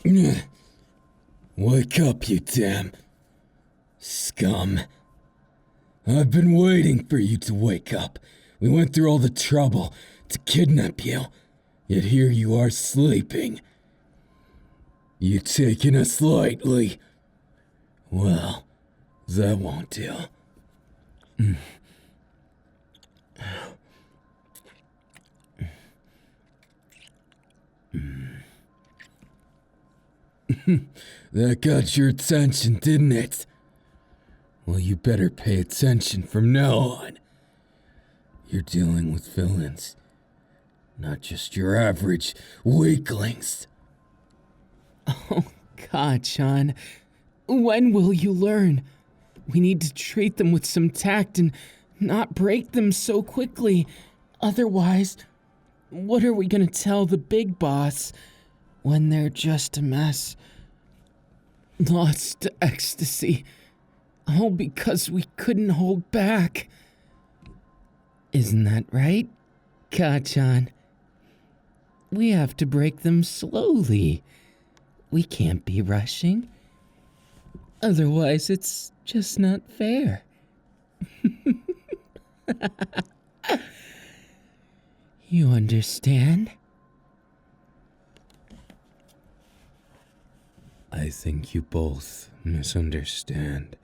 Wake up, you damn scum. I've been waiting for you to wake up. We went through all the trouble to kidnap you, yet here you are sleeping. You taking us lightly. Well, that won't do. That got your attention, didn't it? Well, you better pay attention from now on. You're dealing with villains, not just your average weaklings. Oh, God, Sean. When will you learn? We need to treat them with some tact and not break them so quickly. Otherwise, what are we gonna tell the big boss when they're just a mess? Lost to ecstasy. All because we couldn't hold back. Isn't that right, Kachan? We have to break them slowly. We can't be rushing. Otherwise, it's just not fair. You understand? I think you both misunderstand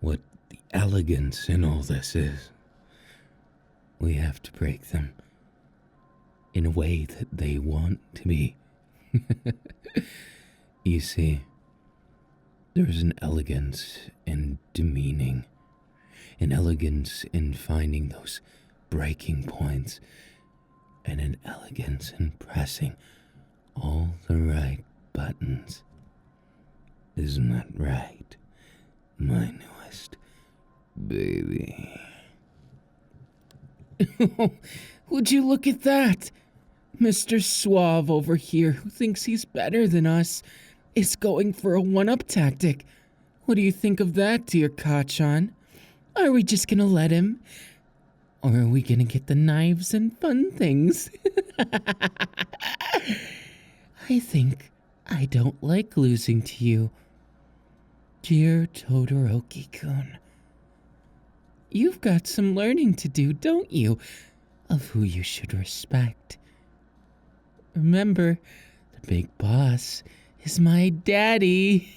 what the elegance in all this is. We have to break them in a way that they want to be. You see, there's an elegance in demeaning, an elegance in finding those breaking points, and an elegance in pressing all the right buttons. Isn't that right, my newest baby? Would you look at that? Mr. Suave over here, who thinks he's better than us, is going for a one-up tactic. What do you think of that, dear Kachan? Are we just gonna let him? Or are we gonna get the knives and fun things? I think I don't like losing to you, dear Todoroki-kun. You've got some learning to do, don't you, of who you should respect. Remember, the big boss is my daddy.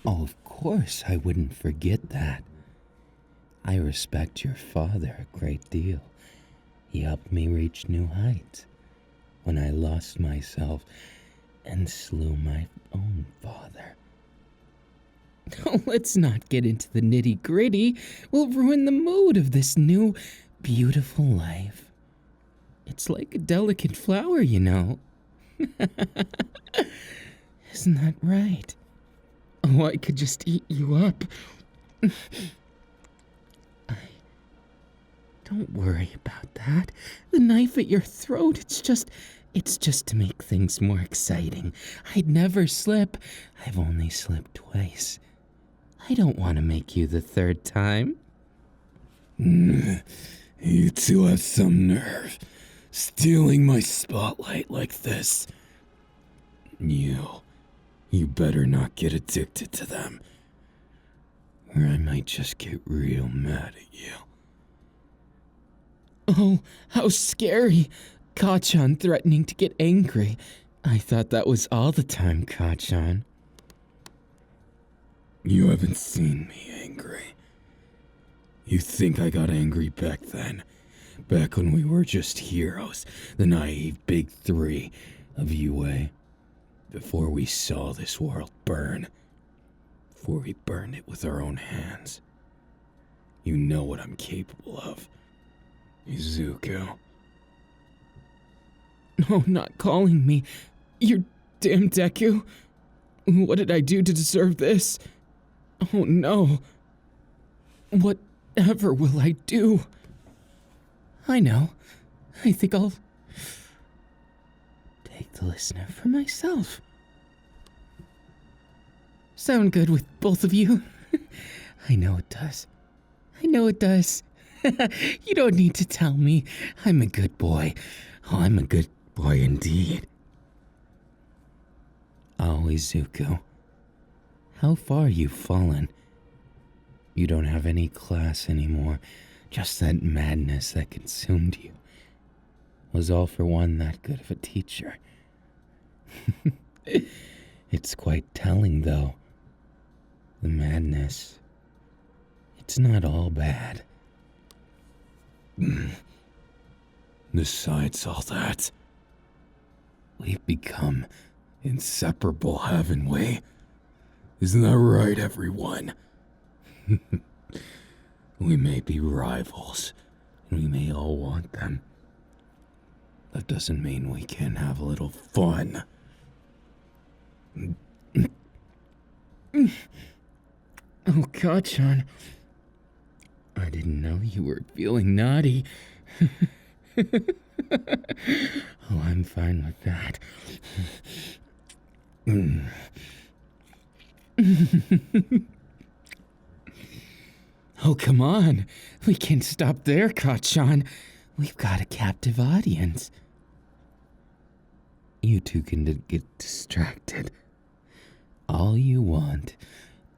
Oh, of course I wouldn't forget that. I respect your father a great deal. He helped me reach new heights when I lost myself and slew my own father. Let's not get into the nitty-gritty. We'll ruin the mood of this new, beautiful life. It's like a delicate flower, you know. Isn't that right? Oh, I could just eat you up. Don't worry about that. The knife at your throat, it's just to make things more exciting. I'd never slip. I've only slipped twice. I don't want to make you the third time. You two have some nerve, stealing my spotlight like this. You better not get addicted to them, or I might just get real mad at you. Oh, how scary. Kachan threatening to get angry. I thought that was all the time, Kachan. You haven't seen me angry. You think I got angry back then? Back when we were just heroes, the naive big three of UA. Before we saw this world burn. Before we burned it with our own hands. You know what I'm capable of, Izuku. No, not calling me. You damn Deku. What did I do to deserve this? Oh no. Whatever will I do? I know. I think I'll take the listener for myself. Sound good with both of you? I know it does. I know it does. You don't need to tell me. I'm a good boy. Oh, I'm a good boy indeed. Izuku. How far you've fallen. You don't have any class anymore, just that madness that consumed you. Was all for one that good of a teacher. It's quite telling, though. The madness. It's not all bad. Besides all that, we've become inseparable, haven't we? Isn't that right, everyone? We may be rivals, and we may all want them. That doesn't mean we can't have a little fun. Oh, God, Sean. I didn't know you were feeling naughty. Oh, I'm fine with that. Oh, come on. We can't stop there, Kachan. We've got a captive audience. You two can get distracted. All you want,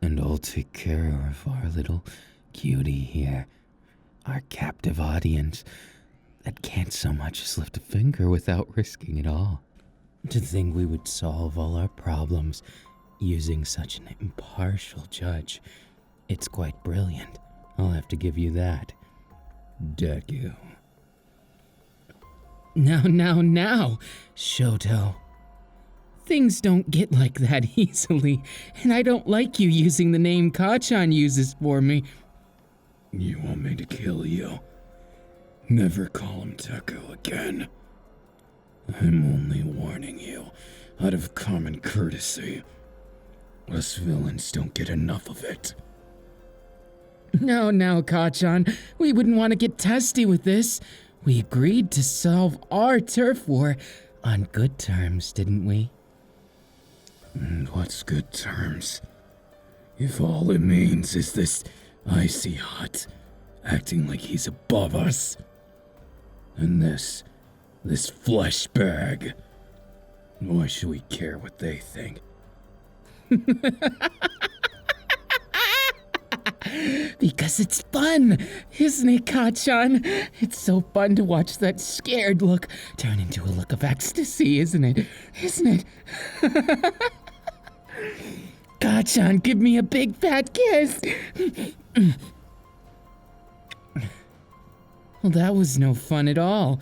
and I'll take care of our little cutie here. Our captive audience that can't so much as lift a finger without risking it all. To think we would solve all our problems using such an impartial judge. It's quite brilliant. I'll have to give you that. Deku. Now, Shoto. Things don't get like that easily, and I don't like you using the name Kachan uses for me. You want me to kill you? Never call him Deku again. I'm only warning you out of common courtesy. Us villains don't get enough of it. No, Kachan. We wouldn't want to get testy with this. We agreed to solve our turf war on good terms, didn't we? And what's good terms? If all it means is this icy hot acting like he's above us. And this flesh bag. Why should we care what they think? Because it's fun, isn't it, Kachan? It's so fun to watch that scared look turn into a look of ecstasy, isn't it? Kachan, give me a big fat kiss. Well, that was no fun at all.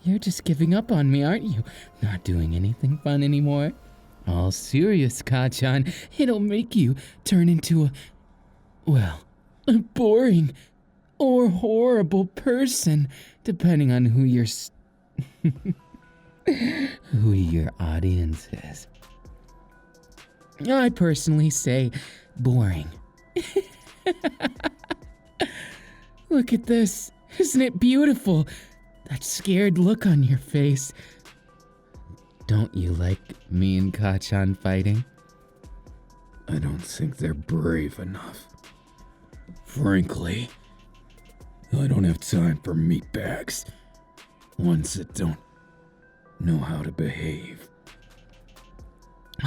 You're just giving up on me, aren't you? Not doing anything fun anymore? All serious, Kachan. It'll make you turn into a boring or horrible person, depending on who your audience is. I personally say boring. Look at this. Isn't it beautiful? That scared look on your face. Don't you like me and Kachan fighting? I don't think they're brave enough. Frankly, I don't have time for meatbags. Ones that don't know how to behave.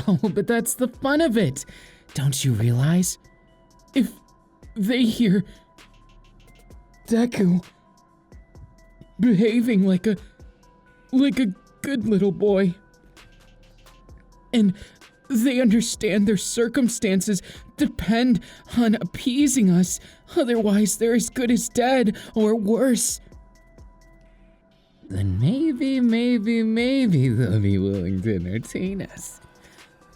Oh, but that's the fun of it. Don't you realize? If they hear Deku behaving like a good little boy, and they understand their circumstances depend on appeasing us, otherwise they're as good as dead or worse, then maybe they'll be willing to entertain us.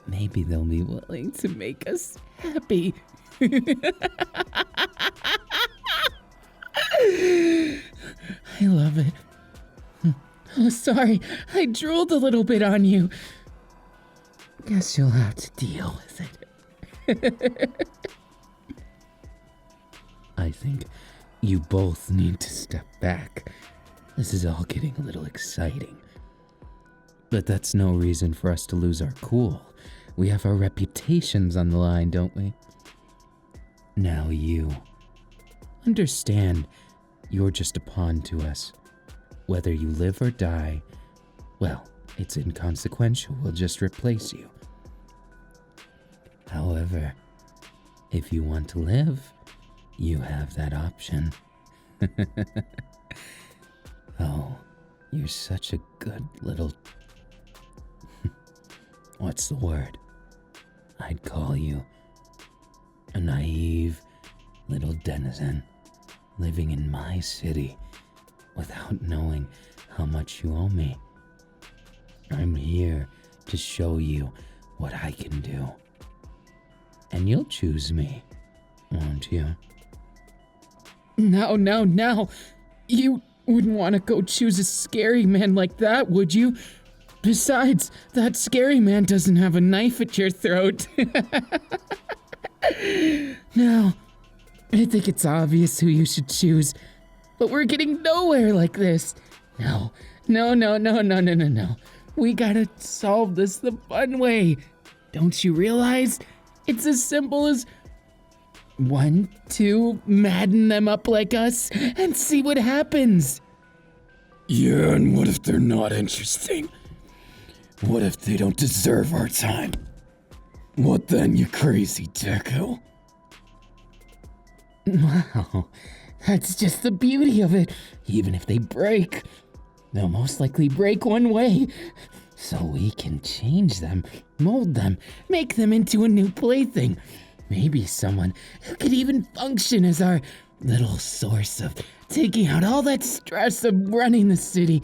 Maybe they'll be willing to make us happy. I love it. Oh, sorry, I drooled a little bit on you. Guess you'll have to deal with it. I think you both need to step back. This is all getting a little exciting. But that's no reason for us to lose our cool. We have our reputations on the line, don't we? Now you. Understand, you're just a pawn to us. Whether you live or die, well, it's inconsequential. We'll just replace you. However, if you want to live, you have that option. Oh, you're such a good little... What's the word? I'd call you a naive little denizen living in my city without knowing how much you owe me. I'm here to show you what I can do. And you'll choose me, won't you? Now. You wouldn't want to go choose a scary man like that, would you? Besides, that scary man doesn't have a knife at your throat. Now, I think it's obvious who you should choose, but we're getting nowhere like this. No. We gotta solve this the fun way. Don't you realize? It's as simple as 1, 2, madden them up like us and see what happens. Yeah, and what if they're not interesting? What if they don't deserve our time? What then, you crazy Deku? Wow, that's just the beauty of it. Even if they break, they'll most likely break one way. So we can change them, mold them, make them into a new plaything. Maybe someone who could even function as our little source of taking out all that stress of running the city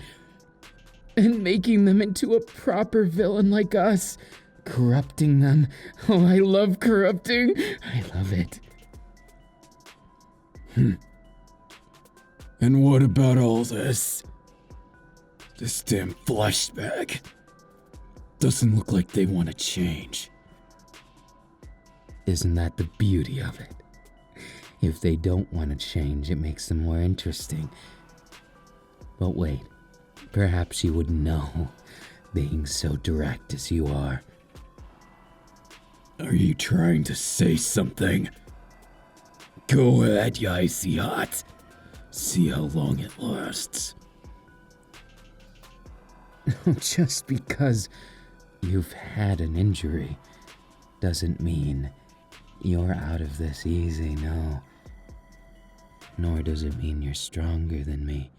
and making them into a proper villain like us. Corrupting them. Oh, I love corrupting. I love it. And what about all this? This damn flashback. Doesn't look like they want to change. Isn't that the beauty of it? If they don't want to change, it makes them more interesting. But wait, perhaps you wouldn't know, being so direct as you are. Are you trying to say something? Go ahead, you icy hot. See how long it lasts. Just because you've had an injury doesn't mean you're out of this easy, no. Nor does it mean you're stronger than me.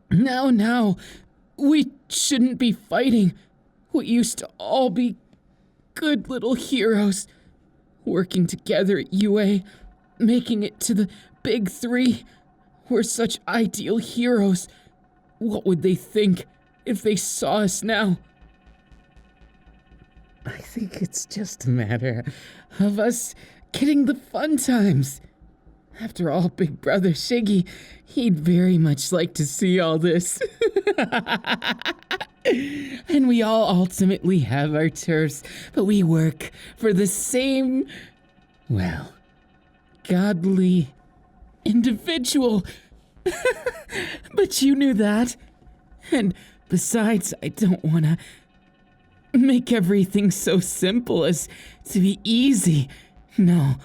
Now, we shouldn't be fighting. We used to all be good little heroes, working together at UA, making it to the big 3. We're such ideal heroes. What would they think if they saw us now? I think it's just a matter of us getting the fun times. After all, Big Brother Shiggy, he'd very much like to see all this. And we all ultimately have our turfs, but we work for the same, well, godly individual. But you knew that. And besides, I don't want to make everything so simple as to be easy. No,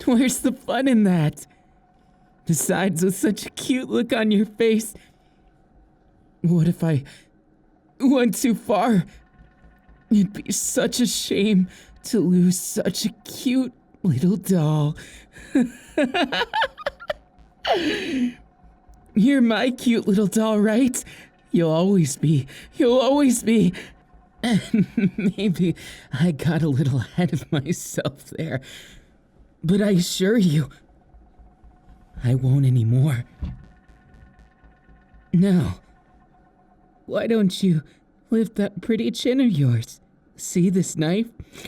where's the fun in that? Besides, with such a cute look on your face, what if I went too far? It'd be such a shame to lose such a cute little doll. You're my cute little doll, right? You'll always be. Maybe I got a little ahead of myself there, but I assure you, I won't anymore. Now, why don't you lift that pretty chin of yours? See this knife?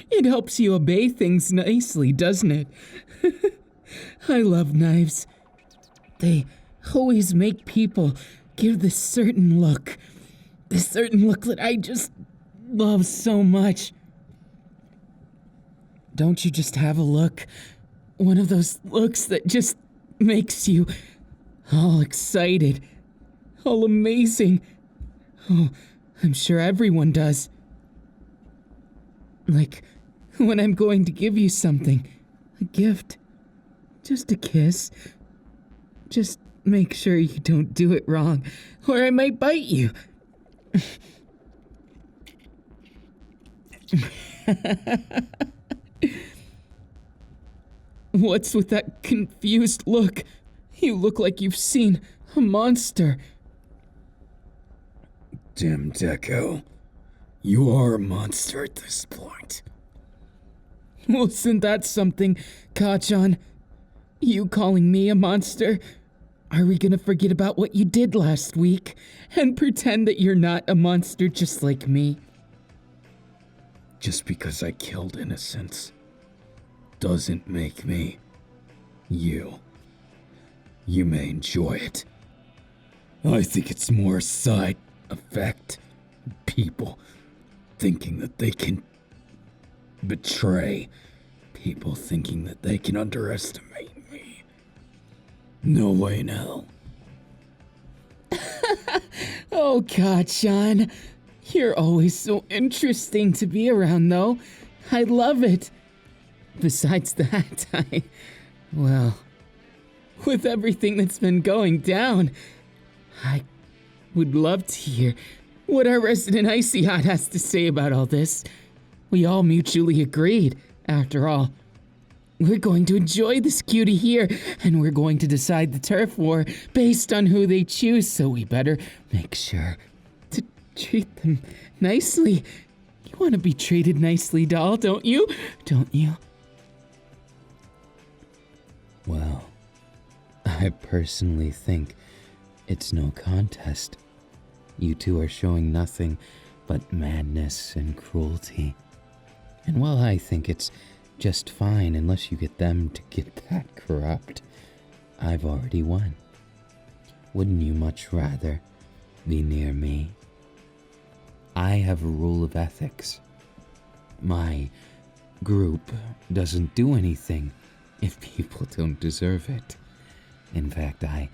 It helps you obey things nicely, doesn't it? I love knives. They always make people give this certain look that I just love so much. Don't you just have a look? One of those looks that just makes you all excited, all amazing. Oh, I'm sure everyone does. Like when I'm going to give you something, a gift, just a kiss. Just make sure you don't do it wrong, or I might bite you. What's with that confused look? You look like you've seen a monster. Damn, Deku. You are a monster at this point. Wasn't that something, Kachan? You calling me a monster? Are we gonna forget about what you did last week and pretend that you're not a monster just like me? Just because I killed innocents doesn't make me you. You may enjoy it. I think it's more a side effect. People thinking that they can betray. People thinking that they can underestimate me. No way in hell. Oh, Kachan. You're always so interesting to be around, though. I love it. Besides that, well, with everything that's been going down, I would love to hear what our resident Icy Hot has to say about all this. We all mutually agreed, after all. We're going to enjoy this cutie here, and we're going to decide the turf war based on who they choose, so we better make sure to treat them nicely. You want to be treated nicely, doll, don't you? Don't you? Well, I personally think it's no contest. You two are showing nothing but madness and cruelty. And while I think it's just fine unless you get them to get that corrupt, I've already won. Wouldn't you much rather be near me? I have a rule of ethics. My group doesn't do anything if people don't deserve it. In fact, I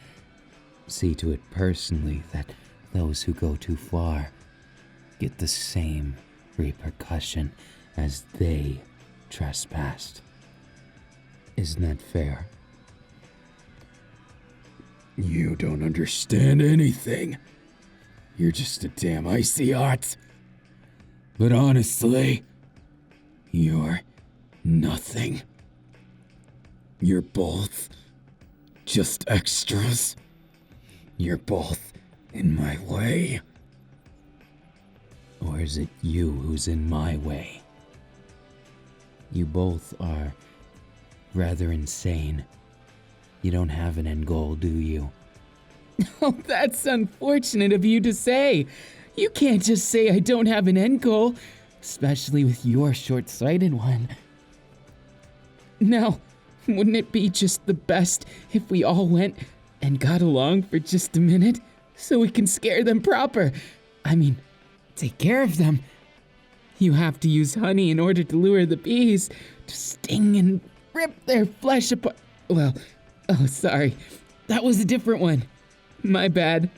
see to it personally that those who go too far get the same repercussion as they trespassed. Isn't that fair? You don't understand anything. You're just a damn icy hot. But honestly, you're nothing. You're both just extras. You're both in my way. Or is it you who's in my way? You both are rather insane. You don't have an end goal, do you? Oh, that's unfortunate of you to say. You can't just say I don't have an end goal, especially with your short-sighted one. Now, wouldn't it be just the best if we all went and got along for just a minute so we can scare them proper? I mean, take care of them. You have to use honey in order to lure the bees to sting and rip their flesh apart. Well, oh, sorry. That was a different one. My bad.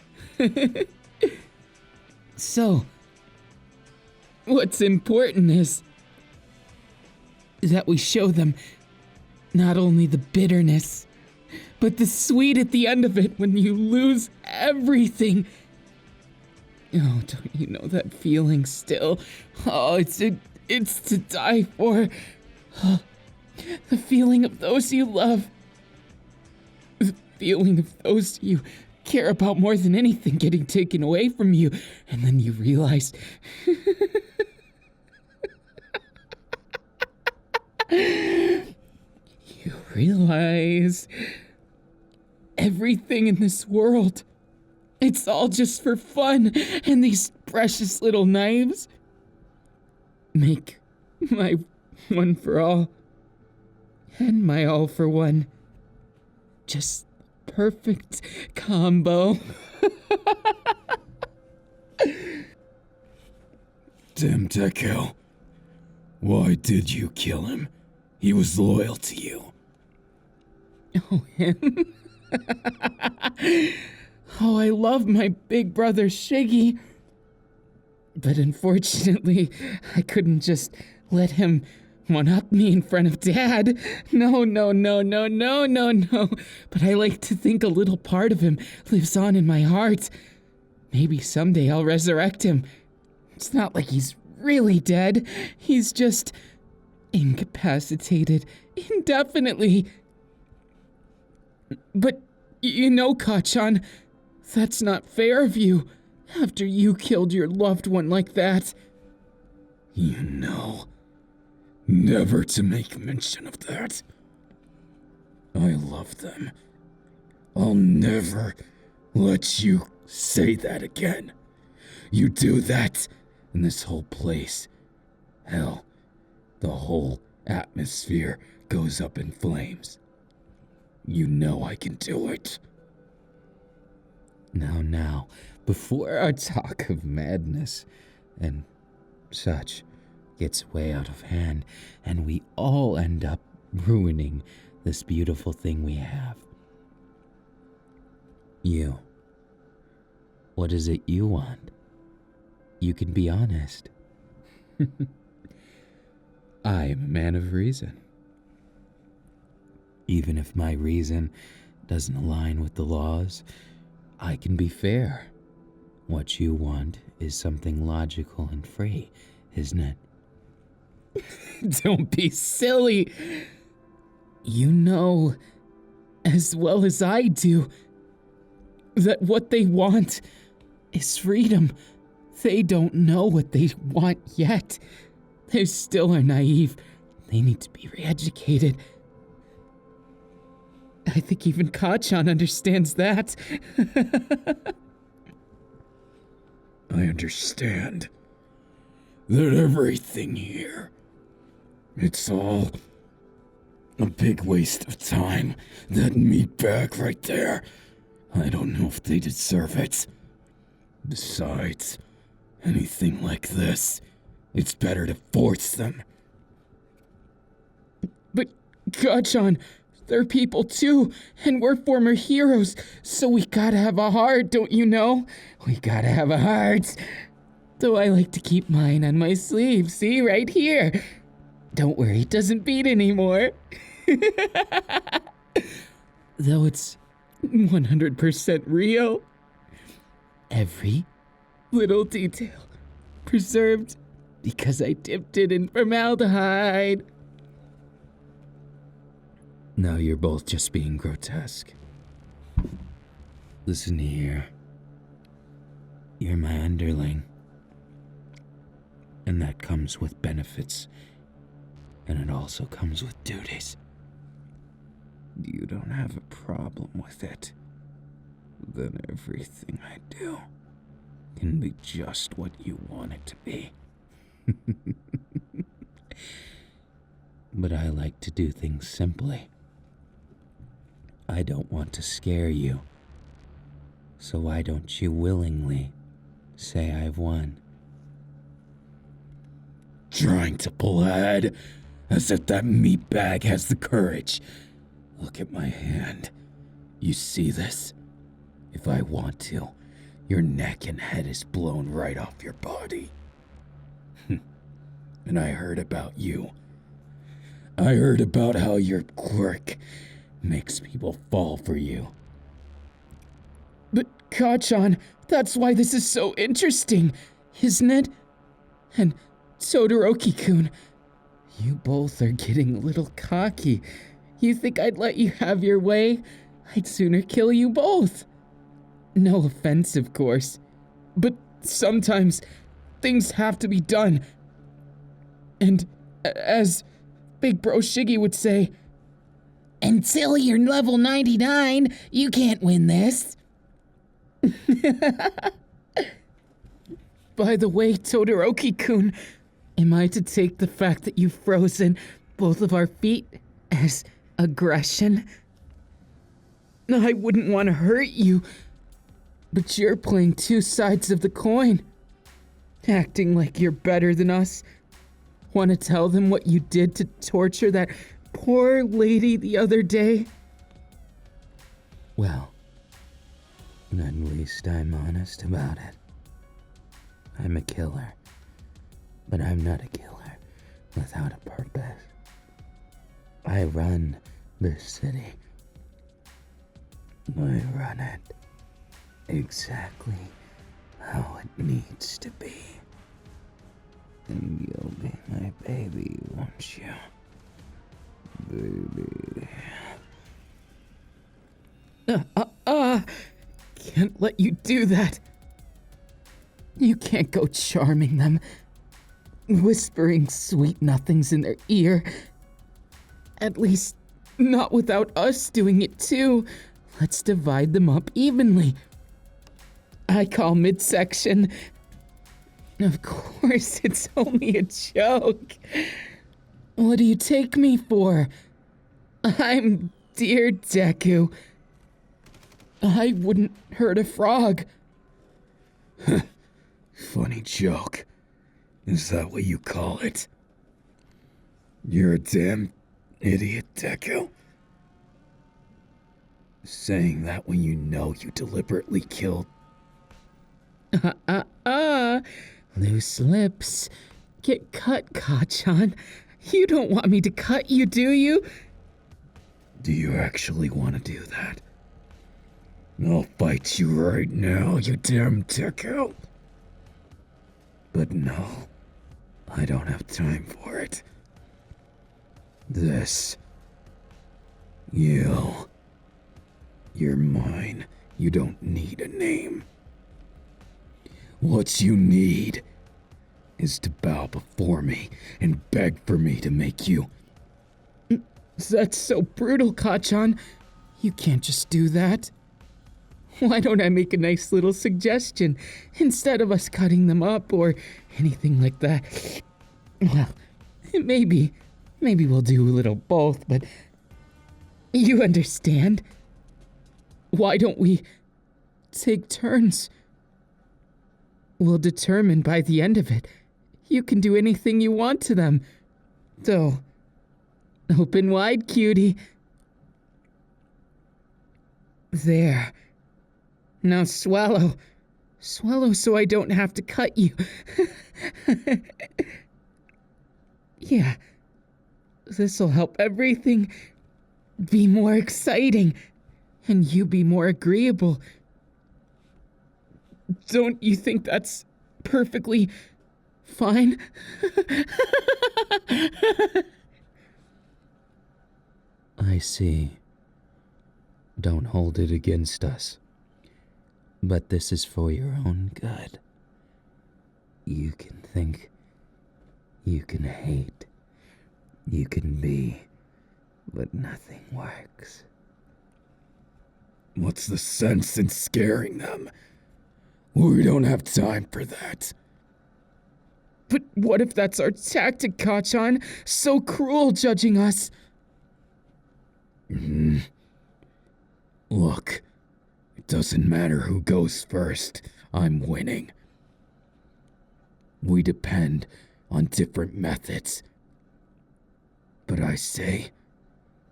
So, what's important is that we show them not only the bitterness, but the sweet at the end of it when you lose everything. Oh, don't you know that feeling still? Oh, it's to die for. Oh, the feeling of those you love. The feeling of those you care about more than anything getting taken away from you. And then you realize... you realize... everything in this world... it's all just for fun, and these precious little knives make my one for all and my all for one just perfect combo. Damn, Deku. Why did you kill him? He was loyal to you. Oh, him? Oh, I love my big brother Shiggy. But unfortunately, I couldn't just let him one-up me in front of Dad. No. But I like to think a little part of him lives on in my heart. Maybe someday I'll resurrect him. It's not like he's really dead. He's just incapacitated indefinitely. But you know, Kachan, that's not fair of you, after you killed your loved one like that. You know, never to make mention of that. I love them. I'll never let you say that again. You do that, and this whole place, hell, the whole atmosphere goes up in flames. You know I can do it. Now, before our talk of madness and such gets way out of hand, and we all end up ruining this beautiful thing we have. You. What is it you want? You can be honest. I am a man of reason. Even if my reason doesn't align with the laws, I can be fair. What you want is something logical and free, isn't it? Don't be silly. You know, as well as I do, that what they want is freedom. They don't know what they want yet. They still are naive. They need to be re-educated. I think even Kachan understands that. I understand that everything here, it's all a big waste of time. That meat bag right there, I don't know if they deserve it. Besides, anything like this, it's better to force them. But, Kachan, they're people too, and we're former heroes, so we gotta have a heart, don't you know? We gotta have a heart. Though I like to keep mine on my sleeve, see, right here. Don't worry, it doesn't beat anymore. Though it's 100% real. Every little detail preserved because I dipped it in formaldehyde. Now you're both just being grotesque. Listen here. You're my underling. And that comes with benefits. And it also comes with duties. You don't have a problem with it. Then everything I do can be just what you want it to be. But I like to do things simply. I don't want to scare you. So why don't you willingly say I've won? Trying to pull ahead, as if that meat bag has the courage. Look at my hand. You see this? If I want to, your neck and head is blown right off your body. And I heard about you. I heard about how your quirk makes people fall for you. But, Kachan, that's why this is so interesting, isn't it? And Todoroki-kun, you both are getting a little cocky. You think I'd let you have your way? I'd sooner kill you both. No offense, of course. But sometimes things have to be done. And as Big Bro Shiggy would say, until you're level 99, you can't win this. By the way, Todoroki-kun, am I to take the fact that you've frozen both of our feet as aggression? I wouldn't want to hurt you, but you're playing two sides of the coin. Acting like you're better than us. Want to tell them what you did to torture that poor lady the other day? Well, at least I'm honest about it. I'm a killer, but I'm not a killer without a purpose. I run this city. I run it exactly how it needs to be. And you'll be my baby, won't you? Baby. Can't let you do that. You can't go charming them, whispering sweet nothings in their ear. At least, not without us doing it too. Let's divide them up evenly. I call midsection. Of course, it's only a joke. What do you take me for? I'm dear Deku. I wouldn't hurt a frog. Funny joke. Is that what you call it? You're a damn idiot, Deku. Saying that when you know you deliberately killed. Loose lips. Get cut, Kachan. You don't want me to cut you, do you? Do you actually want to do that? I'll fight you right now, you damn Deku. But no, I don't have time for it. You're mine. You don't need a name. What you need is to bow before me and beg for me to make you. That's so brutal, Kachan. You can't just do that. Why don't I make a nice little suggestion instead of us cutting them up or anything like that? Well, maybe we'll do a little both, but you understand? Why don't we take turns? We'll determine by the end of it. You can do anything you want to them. So, open wide, cutie. There. Now swallow. Swallow so I don't have to cut you. Yeah. This'll help everything be more exciting. And you be more agreeable. Don't you think that's perfectly fine? I see. Don't hold it against us. But this is for your own good. You can think. You can hate. You can be. But nothing works. What's the sense in scaring them? We don't have time for that. But what if that's our tactic, Kachan? So cruel judging us. Look, it doesn't matter who goes first. I'm winning. We depend on different methods. But I say,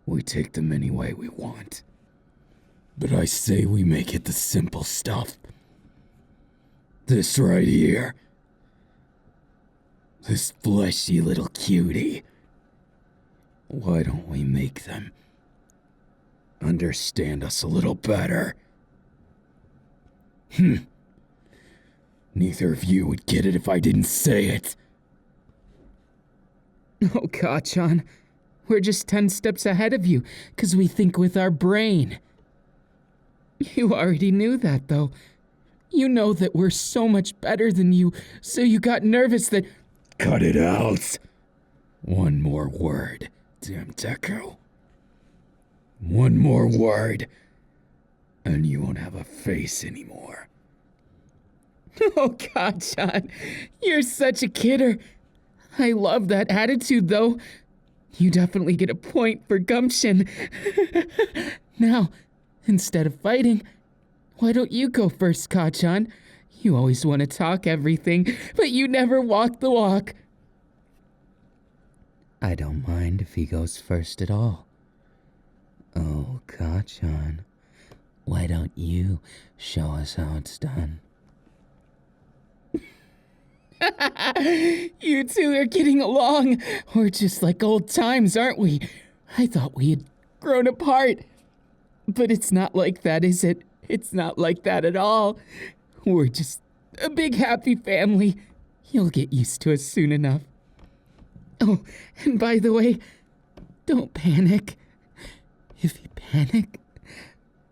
we take them any way we want. But I say we make it the simple stuff. This right here. This fleshy little cutie. Why don't we make them understand us a little better? Neither of you would get it if I didn't say it. Oh, Kachan. We're just 10 steps ahead of you, 'cause we think with our brain. You already knew that, though. You know that we're so much better than you, so you got nervous that... Cut it out! One more word, damn Deku. One more word, and you won't have a face anymore. Oh, Kachan, you're such a kidder. I love that attitude, though. You definitely get a point for gumption. Now, instead of fighting, why don't you go first, Kachan? You always want to talk everything, but you never walk the walk. I don't mind if he goes first at all. Oh, Kachan, why don't you show us how it's done? You two are getting along. We're just like old times, aren't we? I thought we had grown apart. But it's not like that, is it? It's not like that at all. We're just a big happy family. You'll get used to us soon enough. Oh, and by the way, don't panic. If you panic,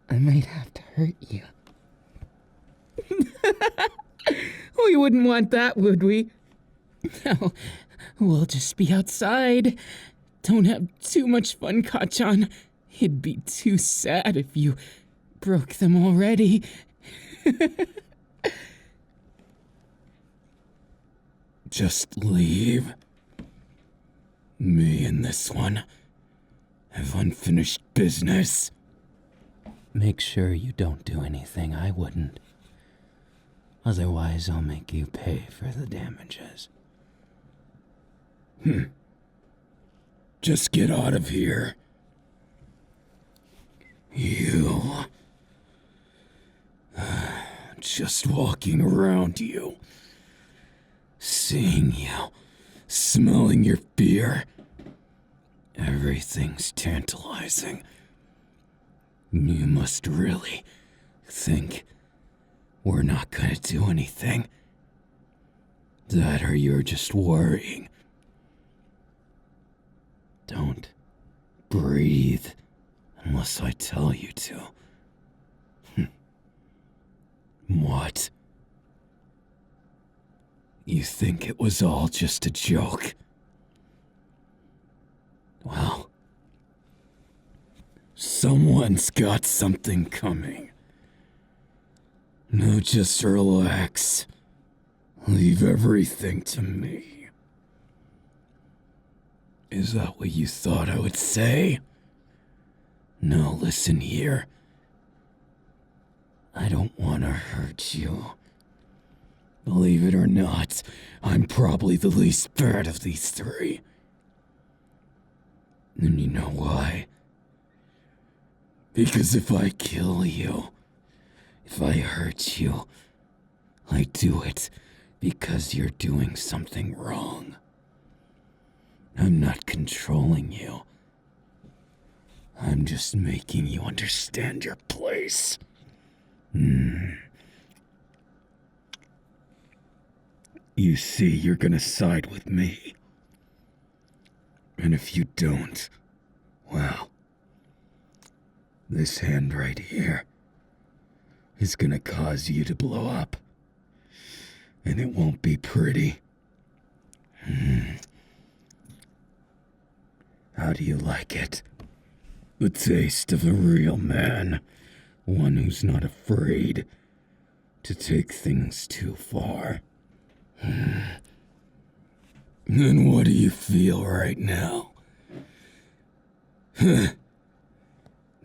I might have to hurt you. We wouldn't want that, would we? No, we'll just be outside. Don't have too much fun, Kachan. It'd be too sad if you broke them already. Just leave. Me and this one have unfinished business. Make sure you don't do anything I wouldn't. Otherwise, I'll make you pay for the damages. Just get out of here. You. Just walking around you. Seeing you. Smelling your fear. Everything's tantalizing. You must really think we're not gonna do anything. That or you're just worrying. Don't breathe unless I tell you to. What? You think it was all just a joke? Well, someone's got something coming. Now just relax. Leave everything to me. Is that what you thought I would say? No, listen here. I don't want to hurt you. Believe it or not, I'm probably the least bad of these three. And you know why? Because if I kill you, if I hurt you, I do it because you're doing something wrong. I'm not controlling you. I'm just making you understand your place. You see, you're gonna side with me. And if you don't, well, this hand right here is gonna cause you to blow up. And it won't be pretty. How do you like it? The taste of a real man. One who's not afraid to take things too far. Then what do you feel right now?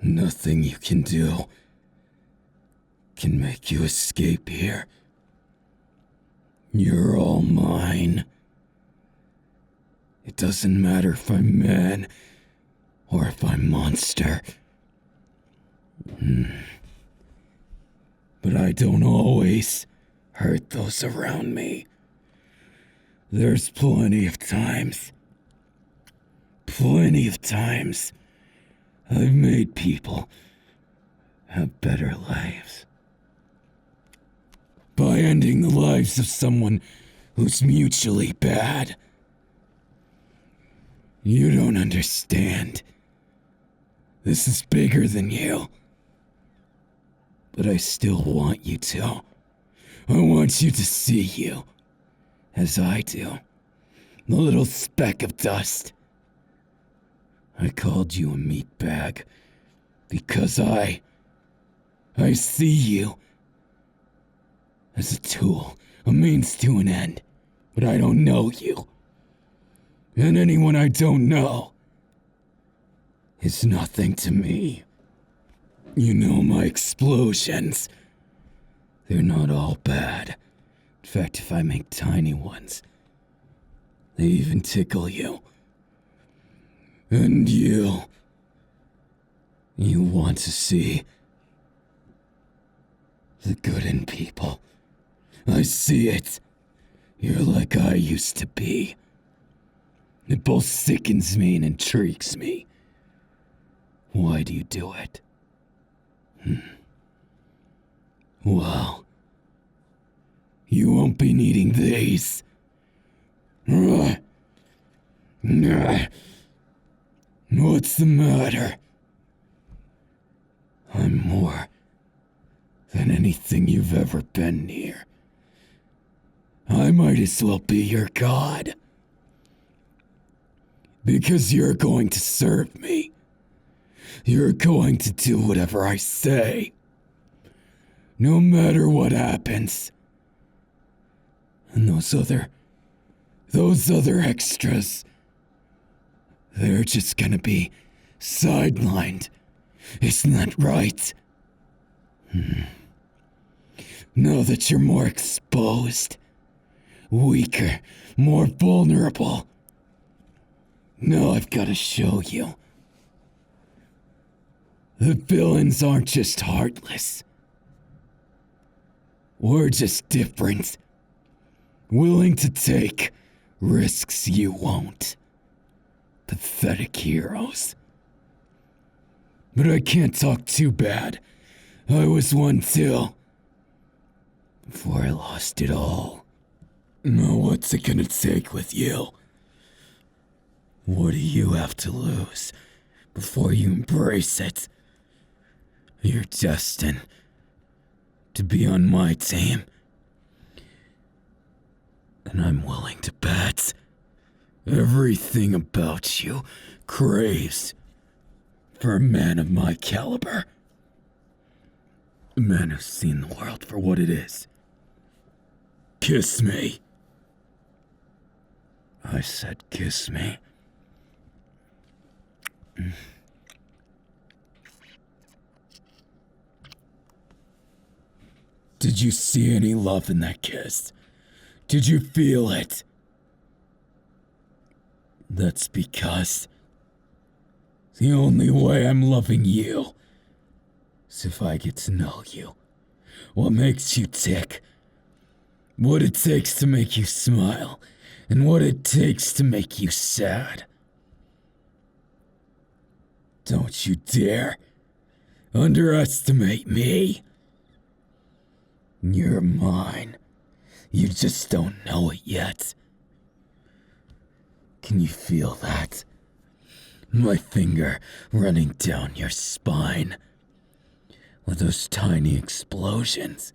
Nothing you can do can make you escape here. You're all mine. It doesn't matter if I'm man or if I'm monster. But I don't always hurt those around me. There's plenty of times I've made people have better lives. By ending the lives of someone who's mutually bad. You don't understand. This is bigger than you. But I still want you to. I want you to see you. As I do. The little speck of dust. I called you a meatbag. Because I see you. As a tool. A means to an end. But I don't know you. And anyone I don't know is nothing to me. You know my explosions. They're not all bad. In fact, if I make tiny ones, they even tickle you. And you want to see the good in people. I see it. You're like I used to be. It both sickens me and intrigues me. Why do you do it? Well, you won't be needing these. What's the matter? I'm more than anything you've ever been near. I might as well be your god. Because you're going to serve me. You're going to do whatever I say. No matter what happens. And those other extras, they're just gonna be sidelined. Isn't that right? Now that you're more exposed, weaker, more vulnerable, now I've gotta show you. The villains aren't just heartless. We're just different. Willing to take risks you won't. Pathetic heroes. But I can't talk too bad. I was one too. Before I lost it all. Now what's it gonna take with you? What do you have to lose before you embrace it? You're destined to be on my team. And I'm willing to bet everything about you craves for a man of my caliber. A man who's seen the world for what it is. Kiss me. I said kiss me. Did you see any love in that kiss? Did you feel it? That's because the only way I'm loving you is if I get to know you. What makes you tick. What it takes to make you smile. And what it takes to make you sad. Don't you dare underestimate me. You're mine. You just don't know it yet. Can you feel that? My finger running down your spine. With those tiny explosions.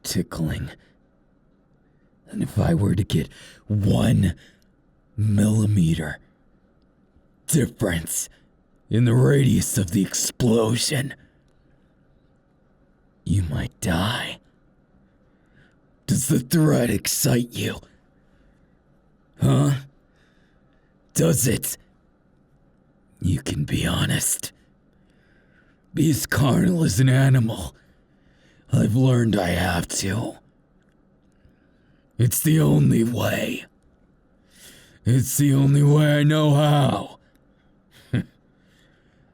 Tickling. And if I were to get 1 millimeter difference in the radius of the explosion, you might die. Does the threat excite you? Huh? Does it? You can be honest. Be as carnal as an animal. I've learned I have to. It's the only way. It's the only way I know how.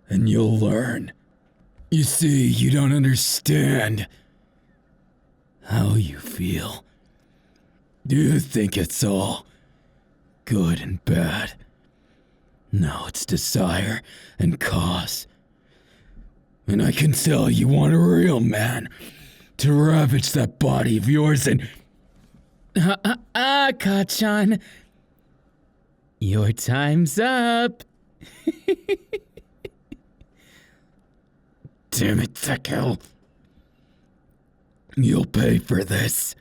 And you'll learn. You see, you don't understand how you feel. Do you think it's all good and bad? No, it's desire and cause. And I can tell you want a real man to ravage that body of yours and... Kachan. Your time's up. Damn it, Deku. You'll pay for this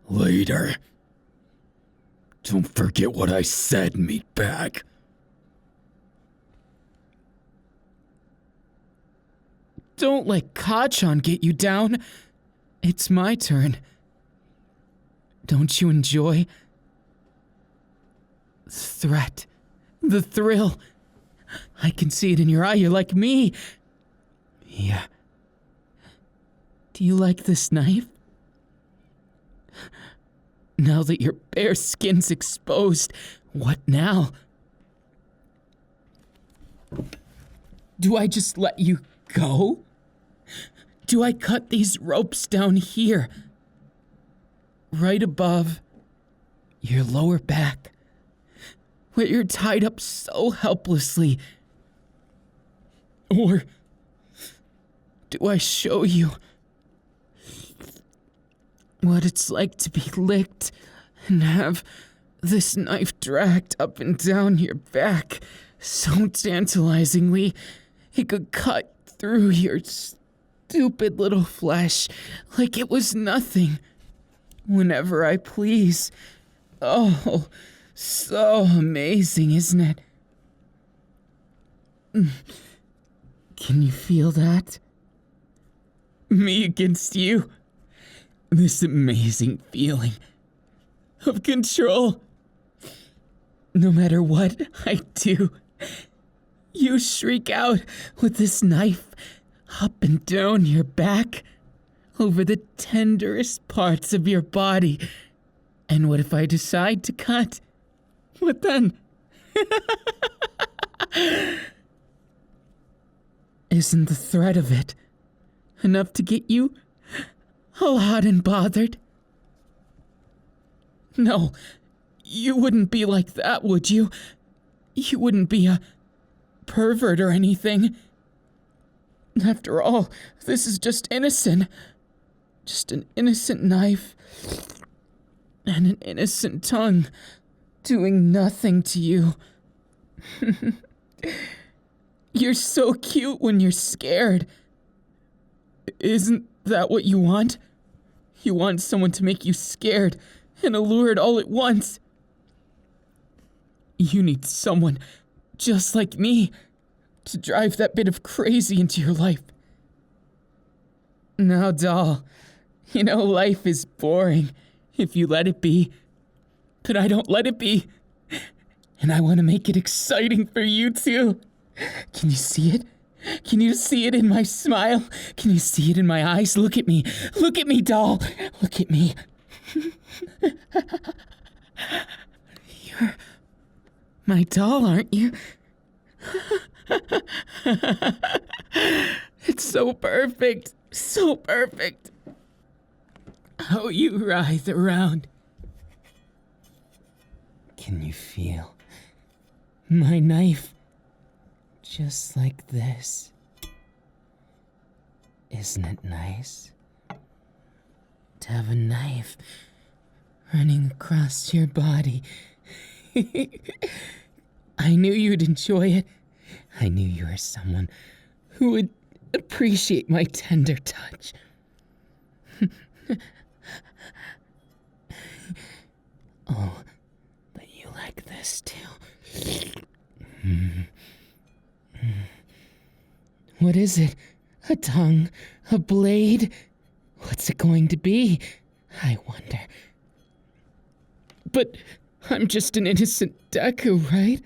later. Don't forget what I said, meatbag. Don't let Kachan get you down. It's my turn. Don't you enjoy the threat, the thrill? I can see it in your eye. You're like me. Yeah. Do you like this knife? Now that your bare skin's exposed, what now? Do I just let you go? Do I cut these ropes down here? Right above your lower back, where you're tied up so helplessly? Or do I show you what it's like to be licked and have This knife dragged up and down your back so tantalizingly, it could cut through your stupid little flesh like it was nothing. Whenever I please. Oh, so amazing, isn't it? Can you feel that? Me against you. This amazing feeling of control. No matter what I do, you shriek out with this knife up and down your back over the tenderest parts of your body. And what if I decide to cut? What then? Isn't the threat of it enough to get you all hot and bothered? No, you wouldn't be like that, would you? You wouldn't be a pervert or anything. After all, this is just innocent. Just an innocent knife and an innocent tongue doing nothing to you. You're so cute when you're scared. Isn't that what you want? You want someone to make you scared and allured all at once. You need someone just like me to drive that bit of crazy into your life. Now, doll, you know life is boring if you let it be. But I don't let it be. And I want to make it exciting for you too. Can you see it? Can you see it in my smile? Can you see it in my eyes? Look at me. Look at me, doll. Look at me. You're my doll, aren't you? It's so perfect. So perfect. How you writhe around. Can you feel my knife? Just like this. Isn't it nice to have a knife running across your body? I knew you'd enjoy it. I knew you were someone who would appreciate my tender touch. Oh, but you like this too. What is it? A tongue? A blade? What's it going to be? I wonder. But I'm just an innocent Deku, right?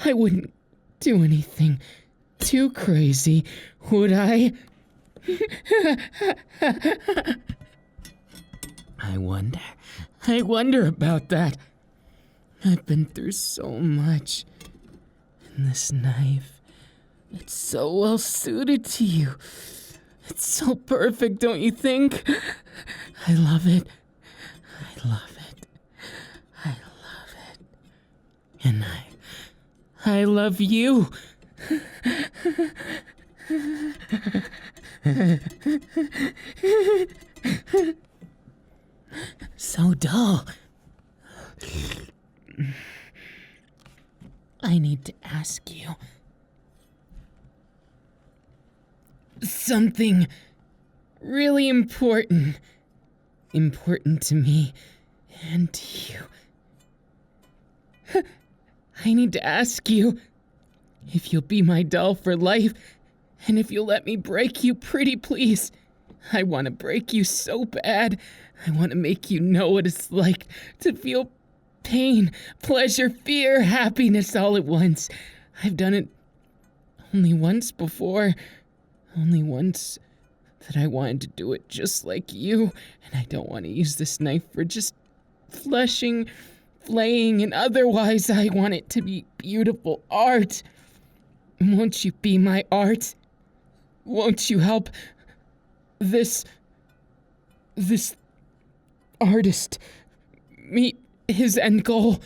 I wouldn't do anything too crazy, would I? I wonder about that. I've been through so much. And this knife, it's so well suited to you. It's so perfect, don't you think? I love it. I love it. I love it. And I love you. So dull. I need to ask you something really important. Important to me and to you. I need to ask you if you'll be my doll for life and if you'll let me break you pretty please. I want to break you so bad. I want to make you know what it's like to feel pain, pleasure, fear, happiness all at once. I've done it only once before. Only once that I wanted to do it just like you. And I don't want to use this knife for just fleshing, flaying, and otherwise I want it to be beautiful art. Won't you be my art? Won't you help this artist meet his end goal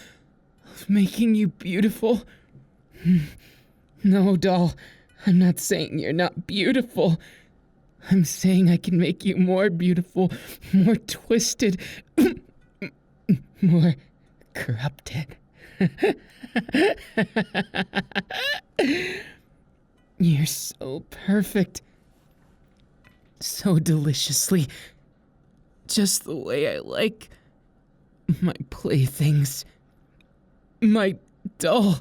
of making you beautiful? No, doll, I'm not saying you're not beautiful. I'm saying I can make you more beautiful, more twisted, more corrupted. You're so perfect. So deliciously. Just the way I like my playthings. My doll.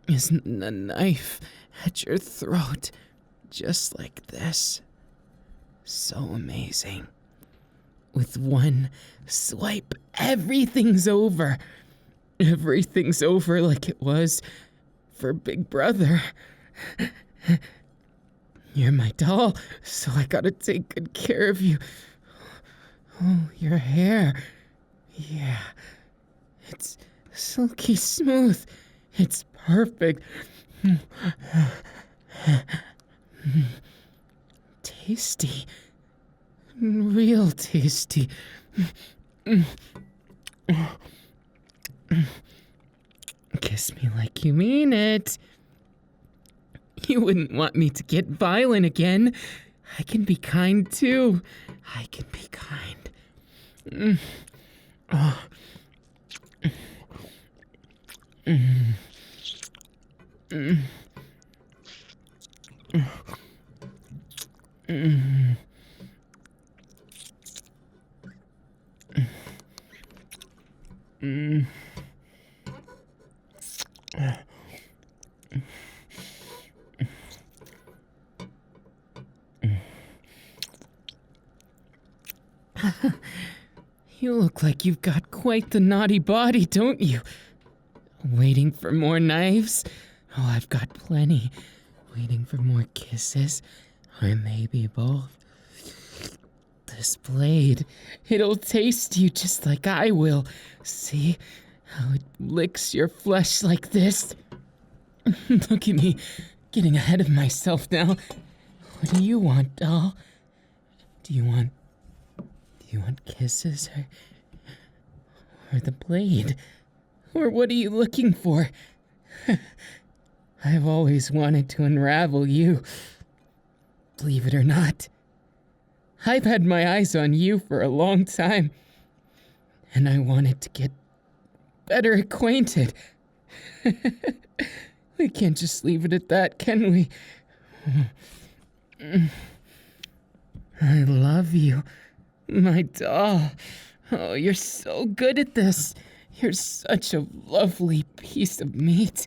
Isn't a knife at your throat just like this? So amazing. With one swipe, everything's over. Everything's over like it was for Big Brother. You're my doll, so I gotta take good care of you. Oh, your hair. Yeah. It's silky smooth. It's perfect. Tasty. Real tasty. Kiss me like you mean it. You wouldn't want me to get violent again. I can be kind too. I can be kind. Oh. You look like you've got quite the naughty body, don't you? Waiting for more knives? Oh, I've got plenty. Waiting for more kisses? Or maybe both. This blade, it'll taste you just like I will. See how it licks your flesh like this? Look at me, getting ahead of myself now. What do you want, doll? Do you want kisses or the blade? Or what are you looking for? I've always wanted to unravel you. Believe it or not, I've had my eyes on you for a long time, and I wanted to get better acquainted. We can't just leave it at that, can we? I love you, my doll. Oh, you're so good at this. You're such a lovely piece of meat.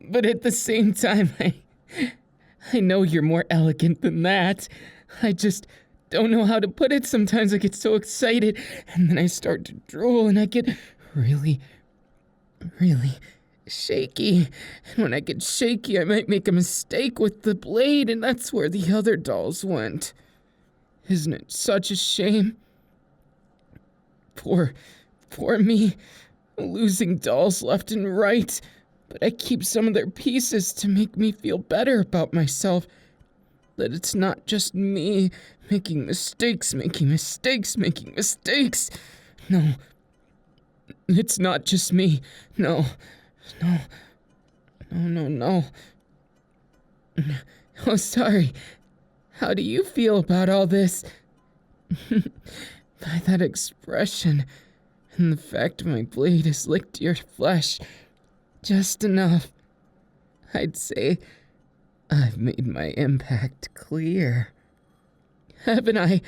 But at the same time, I know you're more elegant than that. I just don't know how to put it. Sometimes I get so excited, and then I start to drool, and I get really, really shaky. And when I get shaky, I might make a mistake with the blade, and that's where the other dolls went. Isn't it such a shame? Poor me, losing dolls left and right. But I keep some of their pieces to make me feel better about myself. That it's not just me making mistakes. No, it's not just me. No. Oh, sorry. How do you feel about all this? By that expression, and the fact my blade has licked your flesh just enough, I'd say I've made my impact clear. Haven't I?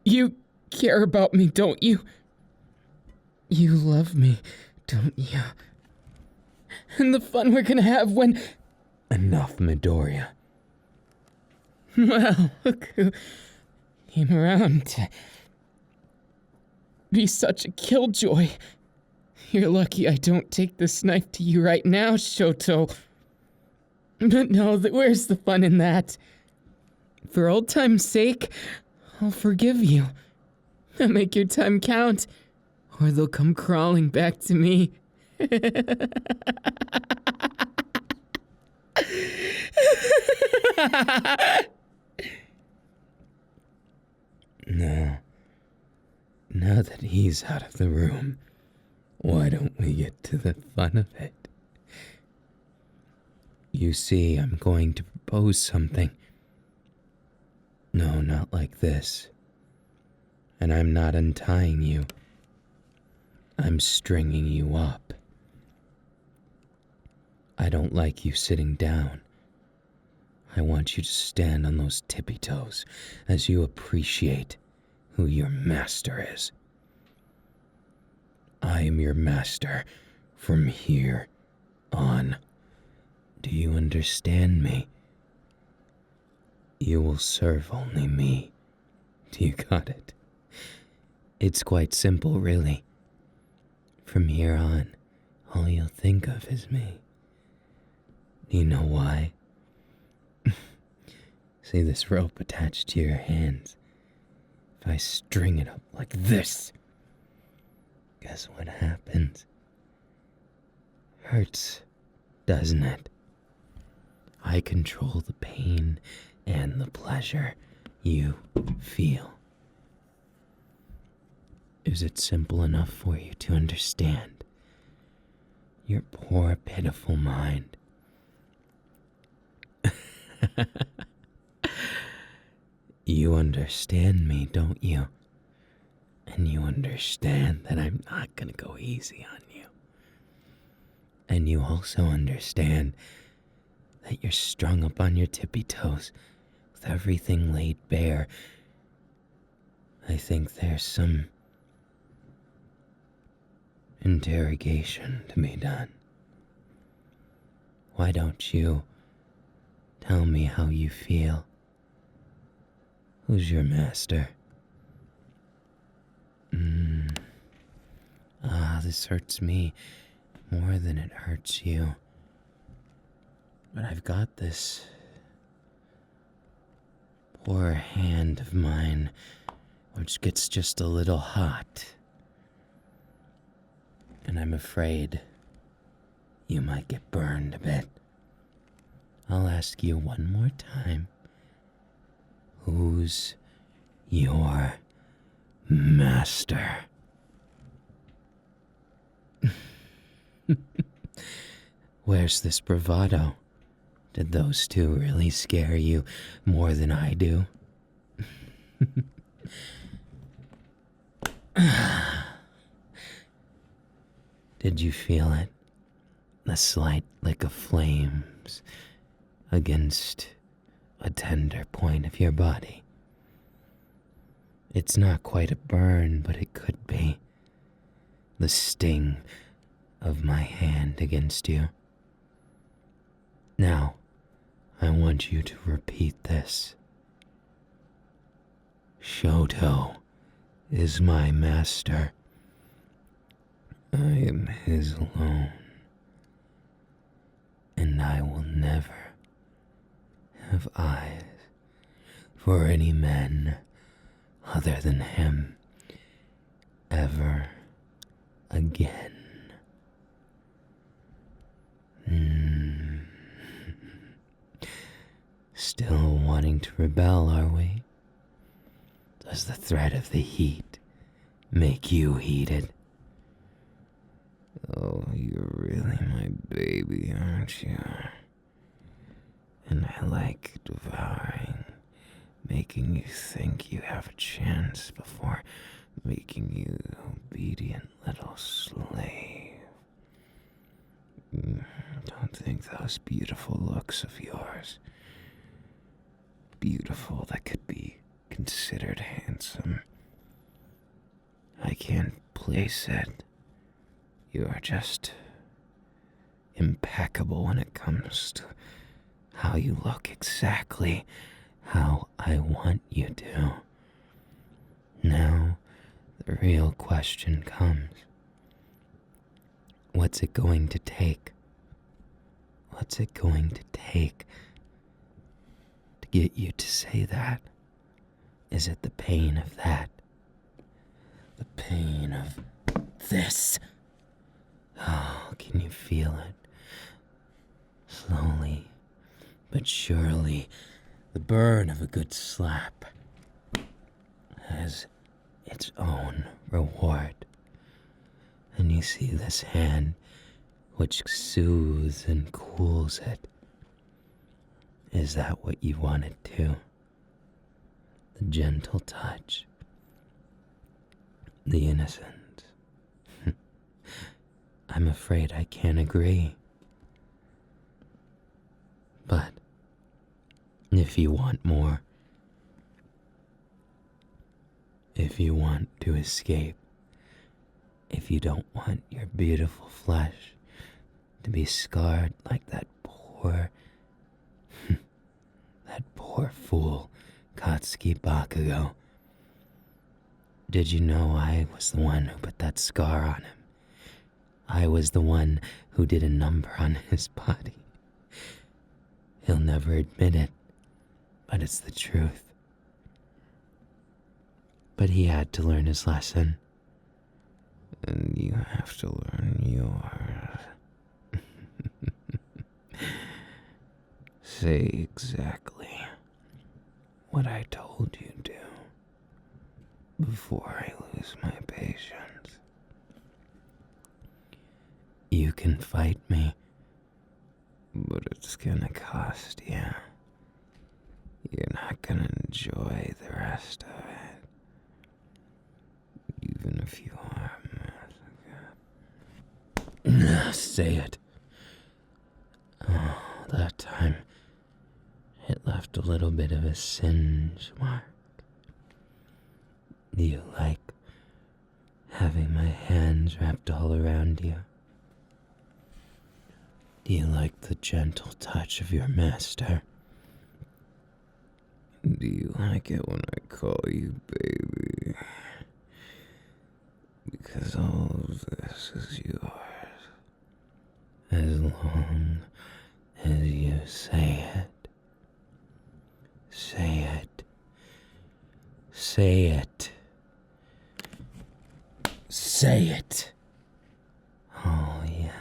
You care about me, don't you? You love me, don't you? And the fun we're gonna have when... Enough, midoriya. Well, look who came around to be such a killjoy. You're lucky I don't take this knife to you right now, Shoto. But no, where's the fun in that? For old time's sake, I'll forgive you. I'll make your time count, or they'll come crawling back to me. Now that he's out of the room, why don't we get to the fun of it? You see, I'm going to propose something. No, not like this. And I'm not untying you. I'm stringing you up. I don't like you sitting down. I want you to stand on those tippy toes as you appreciate who your master is. I am your master from here on. Do you understand me? You will serve only me. Do you got it? It's quite simple, really. From here on, all you'll think of is me. Do you know why? See this rope attached to your hands? If I string it up like this, guess what happens? Hurts, doesn't it? I control the pain and the pleasure you feel. Is it simple enough for you to understand? Your poor, pitiful mind. You understand me, don't you? And you understand that I'm not gonna go easy on you. And you also understand that you're strung up on your tippy toes with everything laid bare. I think there's some interrogation to be done. Why don't you tell me how you feel? Who's your master? This hurts me more than it hurts you. But I've got this poor hand of mine, which gets just a little hot. And I'm afraid you might get burned a bit. I'll ask you one more time. Who's your master? Where's this bravado? Did those two really scare you more than I do? Did you feel it? The slight lick of flames against a tender point of your body. It's not quite a burn, but it could be. The sting of my hand against you. Now, I want you to repeat this. Shoto is my master. I am his alone. And I will never have eyes for any men other than him ever again. Still wanting to rebel, are we? Does the threat of the heat make you heated? Oh, you're really my baby, aren't you? And I like devouring, making you think you have a chance before making you obedient little slave. Don't think those beautiful looks of yours, beautiful that could be considered handsome. I can't place it. You are just impeccable when it comes to how you look, exactly how I want you to. Now, the real question comes. What's it going to take? What's it going to take to get you to say that? Is it the pain of that? The pain of this? Oh, can you feel it? Slowly, but surely, the burn of a good slap has its own reward. And you see this hand which soothes and cools it. Is that what you wanted too? The gentle touch, The innocent. I'm afraid I can't agree. But if you want more, if you want to escape, if you don't want your beautiful flesh to be scarred like that poor fool Katsuki Bakugou. Did you know I was the one who put that scar on him? I was the one who did a number on his body. He'll never admit it, but it's the truth. But he had to learn his lesson. And you have to learn yours. Say exactly what I told you to before I lose my patience. You can fight me, but it's gonna cost you. You're not gonna enjoy the rest of it, even if you are massacred. Say it. Oh, that time it left a little bit of a singe mark. Do you like having my hands wrapped all around you? Do you like the gentle touch of your master? Do you like it when I call you baby? Because all of this is yours. As long as you say it. Say it. Say it. Say it. Oh, yes.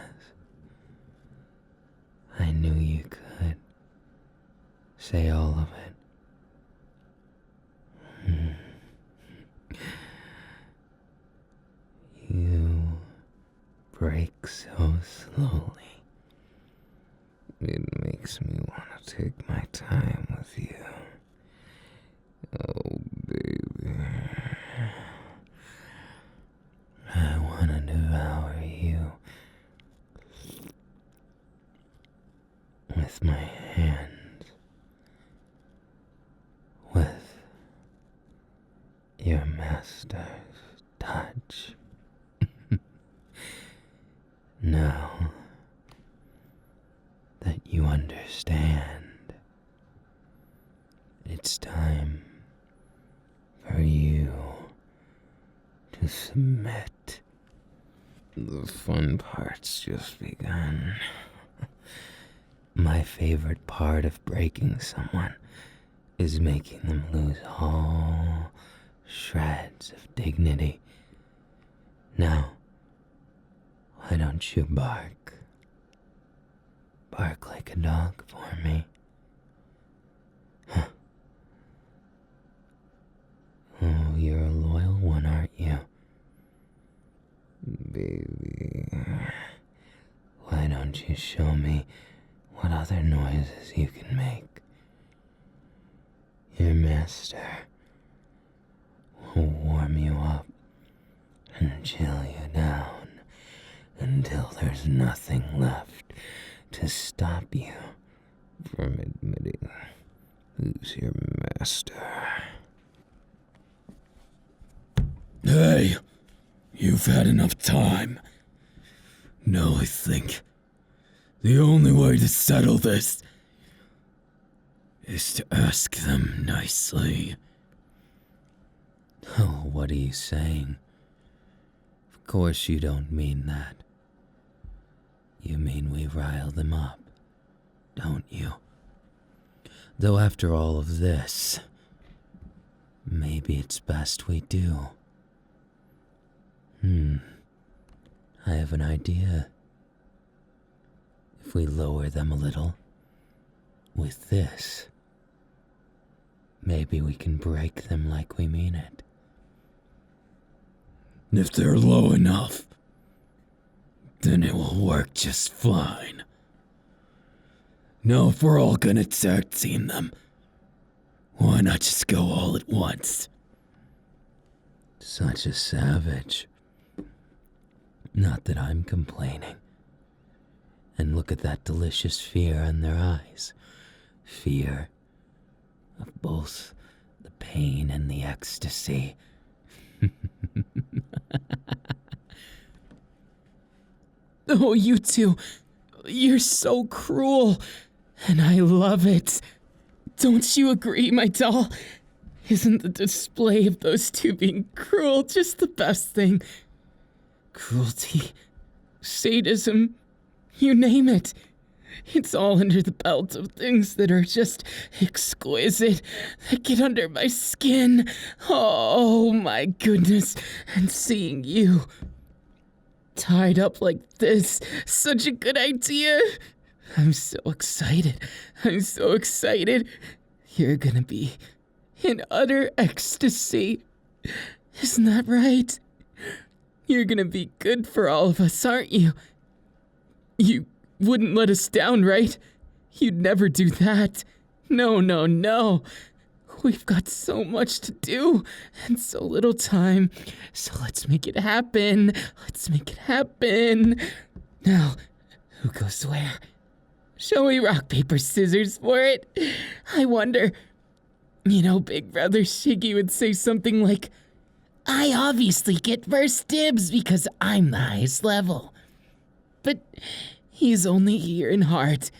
I knew you could. Say all of it. You break so slowly. It makes me want to take my time with you. Oh, baby. I want to devour you with my hands, with your master's touch. Now that you understand, it's time for you to submit. The fun part's just begun. My favorite part of breaking someone is making them lose all shreds of dignity. Now, why don't you bark? Bark like a dog for me. Huh. Oh, you're a loyal one, aren't you? Baby, why don't you show me what other noises you can make? Your master will warm you up and chill you down until there's nothing left to stop you from admitting who's your master. Hey, you've had enough time. Now I think the only way to settle this is to ask them nicely. Oh, what are you saying? Of course you don't mean that. You mean we rile them up, don't you? Though after all of this, maybe it's best we do. I have an idea. If we lower them a little, with this, maybe we can break them like we mean it. If they're low enough, then it will work just fine. Now, if we're all gonna tag team them, why not just go all at once? Such a savage. Not that I'm complaining. And look at that delicious fear in their eyes. Fear of both the pain and the ecstasy. Oh, you two. You're so cruel. And I love it. Don't you agree, my doll? Isn't the display of those two being cruel just the best thing? Cruelty, sadism, you name it. It's all under the belt of things that are just exquisite, that get under my skin. Oh my goodness, and seeing you tied up like this, such a good idea. I'm so excited. I'm so excited. You're gonna be in utter ecstasy. Isn't that right? You're gonna be good for all of us, aren't you? You wouldn't let us down, right? You'd never do that. No, no, no. We've got so much to do and so little time. So let's make it happen. Let's make it happen. Now, who goes where? Shall we rock, paper, scissors for it? I wonder. You know, Big Brother Shiggy would say something like, I obviously get first dibs because I'm the highest level. But he's only here in heart,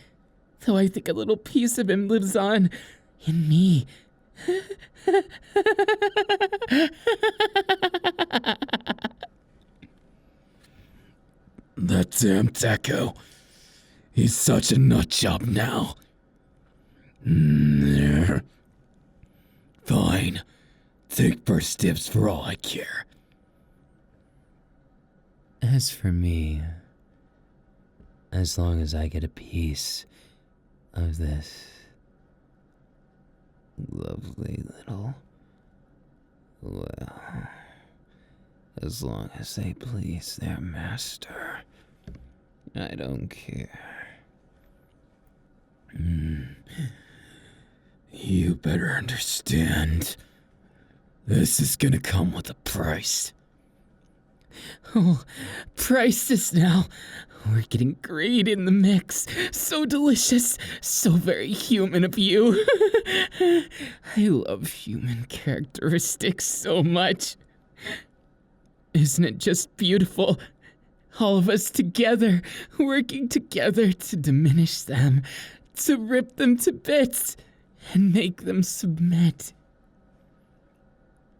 though I think a little piece of him lives on in me. That damn Deku. He's such a nutjob now. Fine. Take first dibs for all I care. As for me, as long as I get a piece of this lovely little, well, as long as they please their master, I don't care. You better understand. This is gonna come with a price. Oh, priceless now. We're getting great in the mix. So delicious. So very human of you. I love human characteristics so much. Isn't it just beautiful? All of us together, working together to diminish them, to rip them to bits, and make them submit.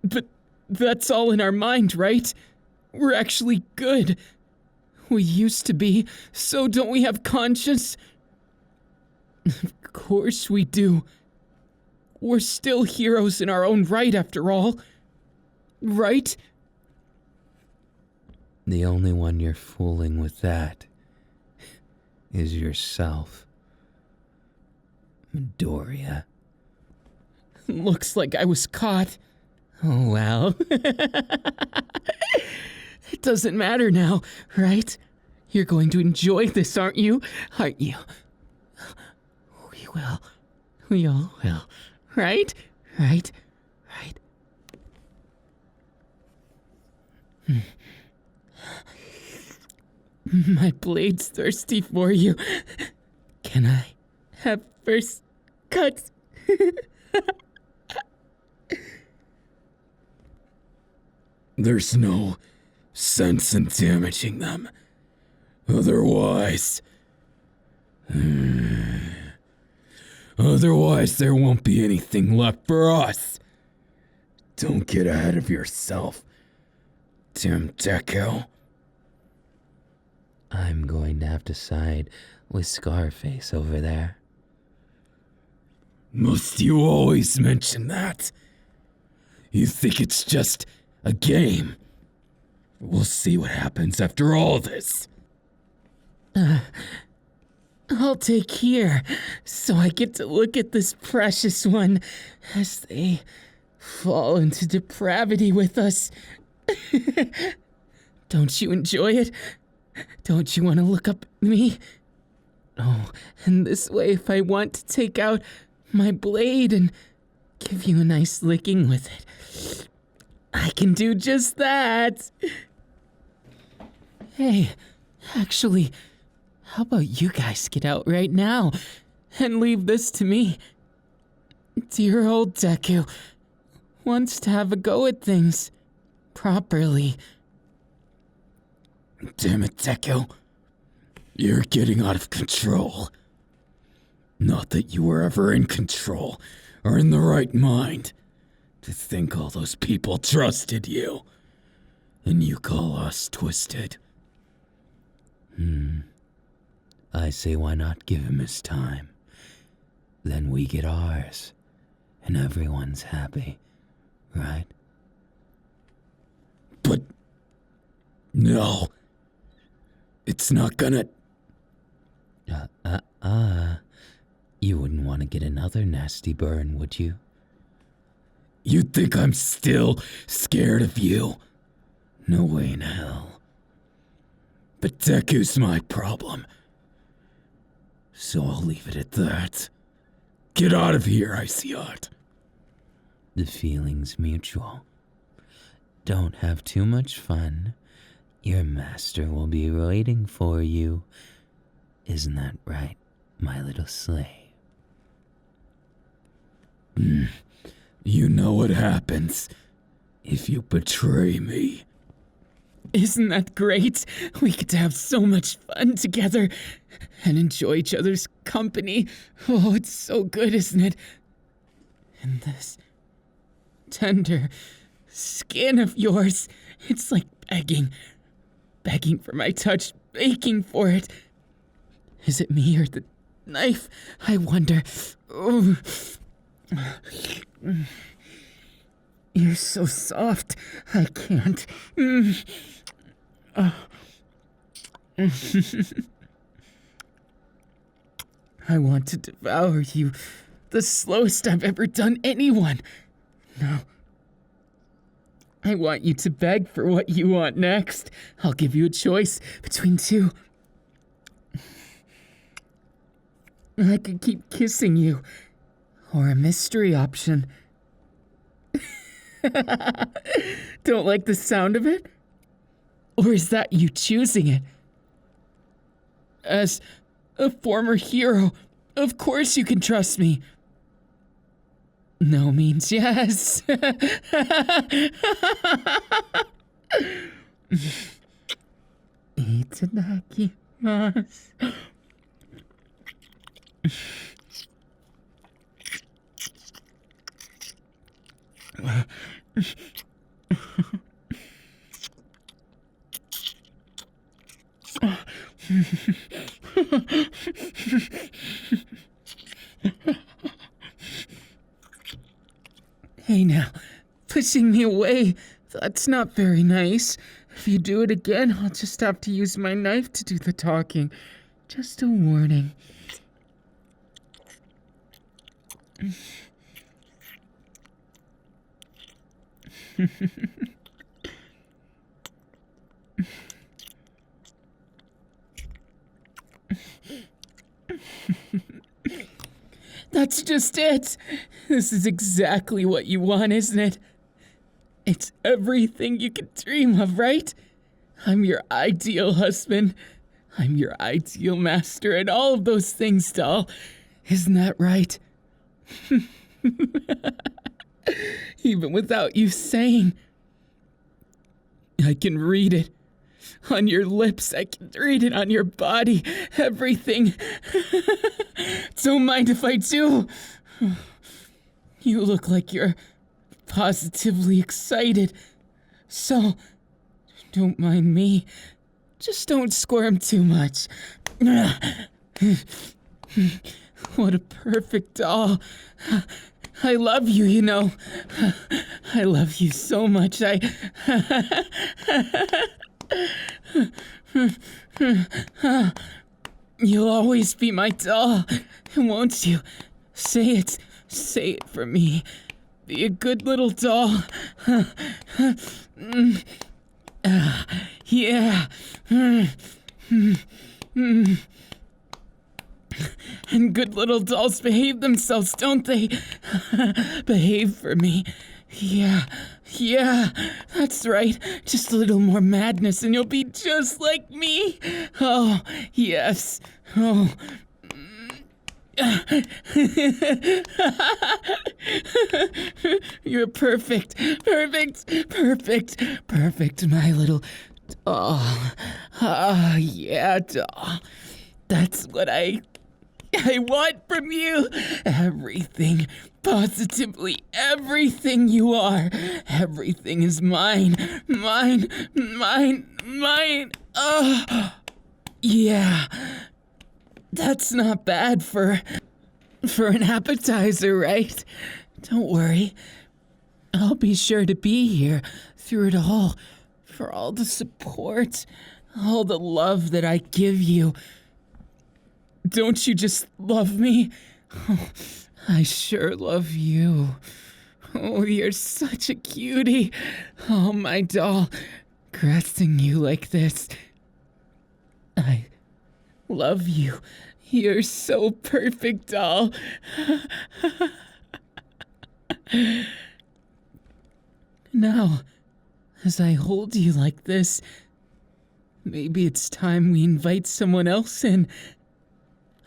But that's all in our mind, right? We're actually good. We used to be, so don't we have conscience? Of course we do. We're still heroes in our own right, after all. Right? The only one you're fooling with that is yourself. Midoriya. Looks like I was caught. Oh, well. It doesn't matter now, right? You're going to enjoy this, aren't you? Aren't you? We will. We all will. Right? Right? Right? My blade's thirsty for you. Can I have first cuts? There's no sense in damaging them. Otherwise, there won't be anything left for us. Don't get ahead of yourself, damn Deku. I'm going to have to side with Scarface over there. Must you always mention that? You think it's just a game? We'll see what happens after all this. I'll take here, so I get to look at this precious one as they fall into depravity with us. Don't you enjoy it? Don't you want to look up at me? Oh, and this way if I want to take out my blade and give you a nice licking with it. I can do just that. Hey, actually, how about you guys get out right now and leave this to me? Dear old Deku wants to have a go at things properly. Damn it, Deku. You're getting out of control. Not that you were ever in control or in the right mind. To think all those people trusted you. And you call us twisted. I say why not give him his time? Then we get ours, and everyone's happy, right? But... no. It's not gonna... You wouldn't want to get another nasty burn, would you? You think I'm still scared of you? No way in hell. But Deku's my problem. So I'll leave it at that. Get out of here, Icy Art. The feeling's mutual. Don't have too much fun. Your master will be waiting for you. Isn't that right, my little slave? You know what happens if you betray me. Isn't that great? We get to have so much fun together and enjoy each other's company. Oh, it's so good, isn't it? And this tender skin of yours, it's like begging for my touch, aching for it. Is it me or the knife? I wonder. Oh. You're so soft. I can't. I want to devour you, the slowest I've ever done anyone. No. I want you to beg for what you want next. I'll give you a choice between two. I could keep kissing you, or a mystery option. Don't like the sound of it? Or is that you choosing it? As a former hero, of course you can trust me. No means yes. Itadakimasu. Hey now, pushing me away, that's not very nice. If you do it again, I'll just have to use my knife to do the talking. Just a warning. That's just it. This is exactly what you want, isn't it? It's everything you could dream of, right? I'm your ideal husband. I'm your ideal master and all of those things, doll. Isn't that right? Even without you saying. I can read it. On your lips, I can read it on your body. Everything. Don't mind if I do. You look like you're positively excited. So, don't mind me. Just don't squirm too much. What a perfect doll. I love you, you know. I love you so much. You'll always be my doll, won't you? Say it. Say it for me. Be a good little doll. Yeah. And good little dolls behave themselves, don't they? Behave for me. Yeah, that's right. Just a little more madness and you'll be just like me. Oh, yes. Oh. You're perfect, my little doll. Yeah, doll. That's what I want from you. Everything, positively everything you are. Everything is mine. Oh, yeah. That's not bad for an appetizer, right? Don't worry. I'll be sure to be here through it all, for all the support, all the love that I give you. Don't you just love me? Oh, I sure love you. Oh, you're such a cutie. Oh, my doll, caressing you like this. I love you. You're so perfect, doll. Now, as I hold you like this, maybe it's time we invite someone else in.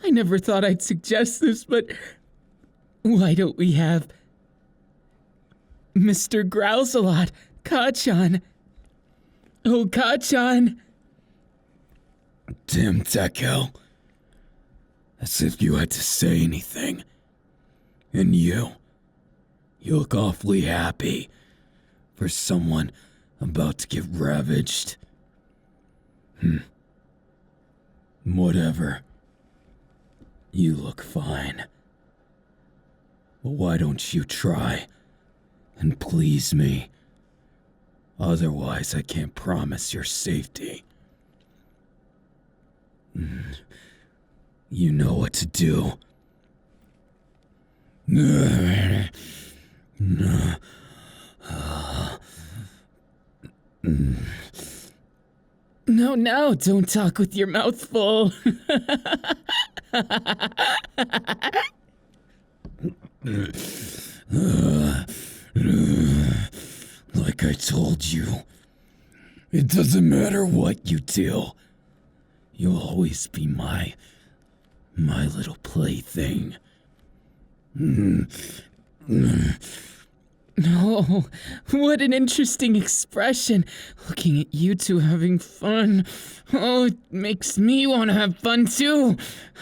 I never thought I'd suggest this, but why don't we have Mr. Growls-a-lot, Kachan? Oh, Kachan! Damn, Deku. As if you had to say anything. And you look awfully happy for someone about to get ravaged. Whatever. You look fine. But why don't you try and please me? Otherwise, I can't promise your safety. You know what to do. No, don't talk with your mouth full. Like I told you, it doesn't matter what you do. You'll always be my little plaything. Oh, what an interesting expression. Looking at you two having fun. Oh, it makes me want to have fun too.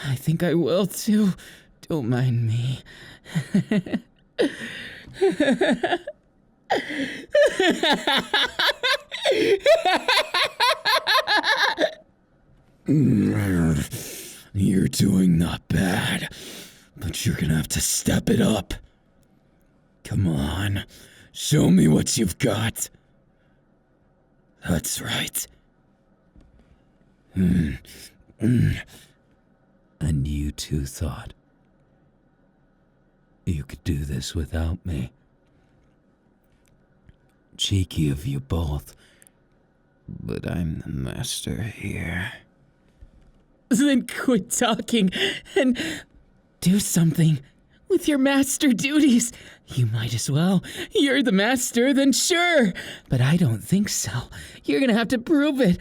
I think I will too. Don't mind me. You're doing not bad, but you're gonna have to step it up. Come on, show me what you've got. That's right. And you two thought you could do this without me. Cheeky of you both, but I'm the master here. Then quit talking and do something with your master duties. You might as well. You're the master, then sure. But I don't think so. You're gonna have to prove it.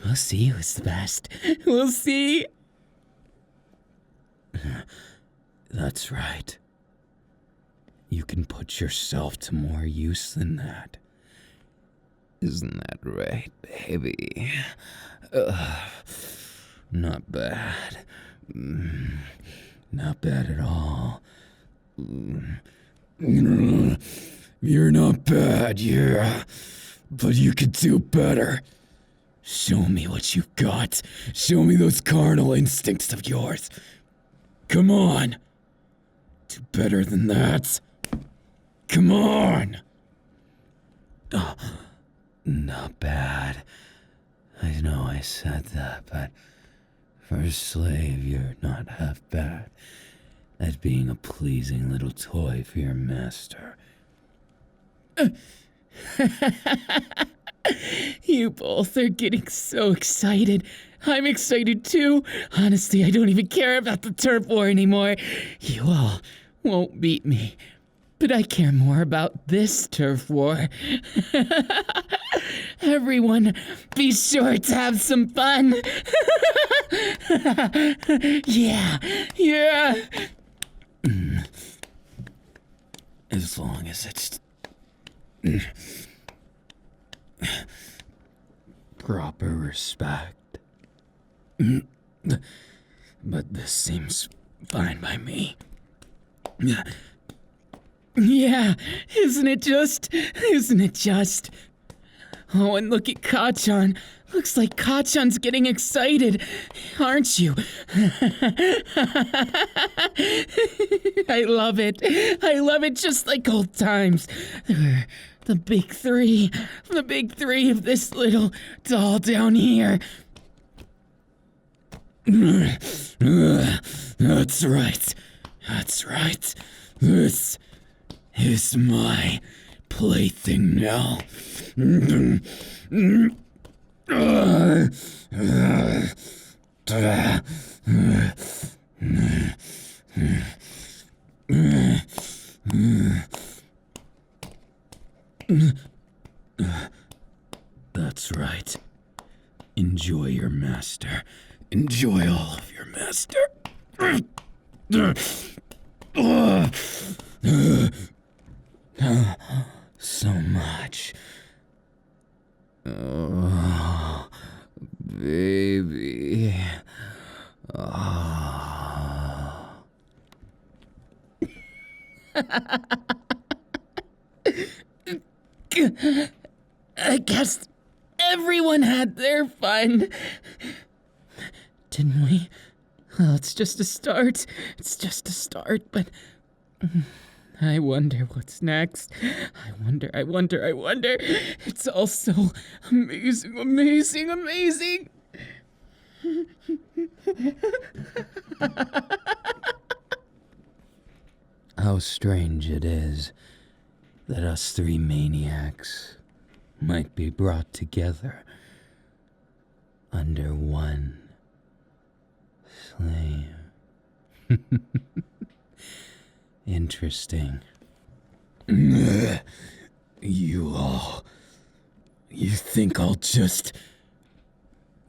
We'll see who's the best. We'll see. That's right. You can put yourself to more use than that. Isn't that right, baby? Not bad. Not bad at all. You're not bad, yeah. But you could do better. Show me what you've got. Show me those carnal instincts of yours. Come on. Do better than that. Come on. Oh, not bad. I know I said that, but for a slave, you're not half bad at being a pleasing little toy for your master. You both are getting so excited. I'm excited too. Honestly, I don't even care about the turf war anymore. You all won't beat me. But I care more about this turf war. Everyone, be sure to have some fun. Yeah. As long as it's proper respect. But this seems fine by me. Yeah, isn't it just? Oh, and look at Kachan. Looks like Kachan's getting excited, aren't you? I love it just like old times. The big three of this little doll down here. That's right. This is my plaything now. That's right. Enjoy your master. Enjoy all of your master. So much. Oh, baby. Oh. I guess everyone had their fun. Didn't we? Well, it's just a start. But I wonder what's next. I wonder. It's all so amazing. How strange it is that us three maniacs might be brought together under one slave. Interesting. You think I'll just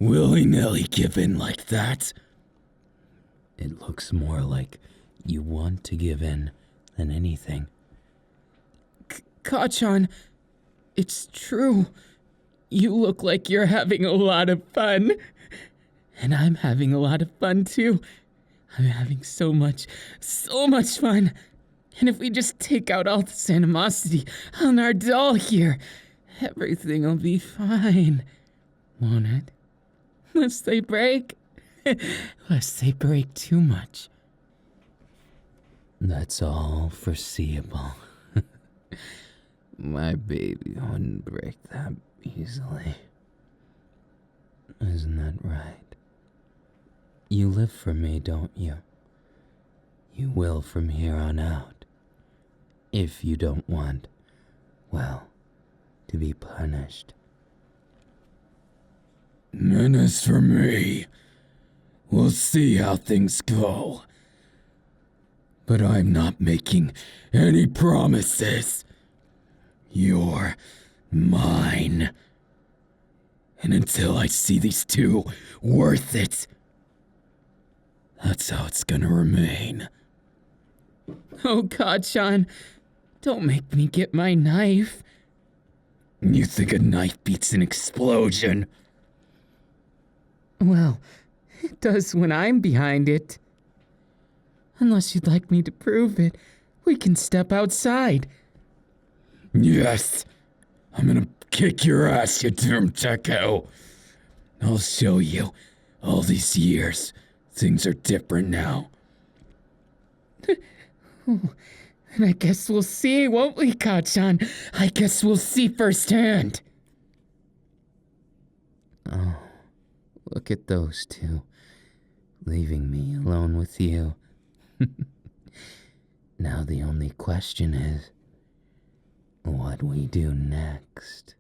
willy-nilly give in like that? It looks more like you want to give in than anything. Kachan, it's true. You look like you're having a lot of fun. And I'm having a lot of fun too. I'm having so much fun. And if we just take out all this animosity on our doll here, everything will be fine, won't it? Unless they break. Unless they break too much. That's all foreseeable. My baby wouldn't break that easily. Isn't that right? You live for me, don't you? You will from here on out. If you don't want, well, to be punished. And as for me, we'll see how things go. But I'm not making any promises. You're mine. And until I see these two worth it, that's how it's gonna remain. Oh, Kachan, don't make me get my knife. You think a knife beats an explosion? Well, it does when I'm behind it. Unless you'd like me to prove it, we can step outside. Yes, I'm gonna kick your ass, you damn Deku. I'll show you. All these years, things are different now. And I guess we'll see, won't we, Kachan? I guess we'll see firsthand. Oh, look at those two, leaving me alone with you. Now the only question is, what we do next.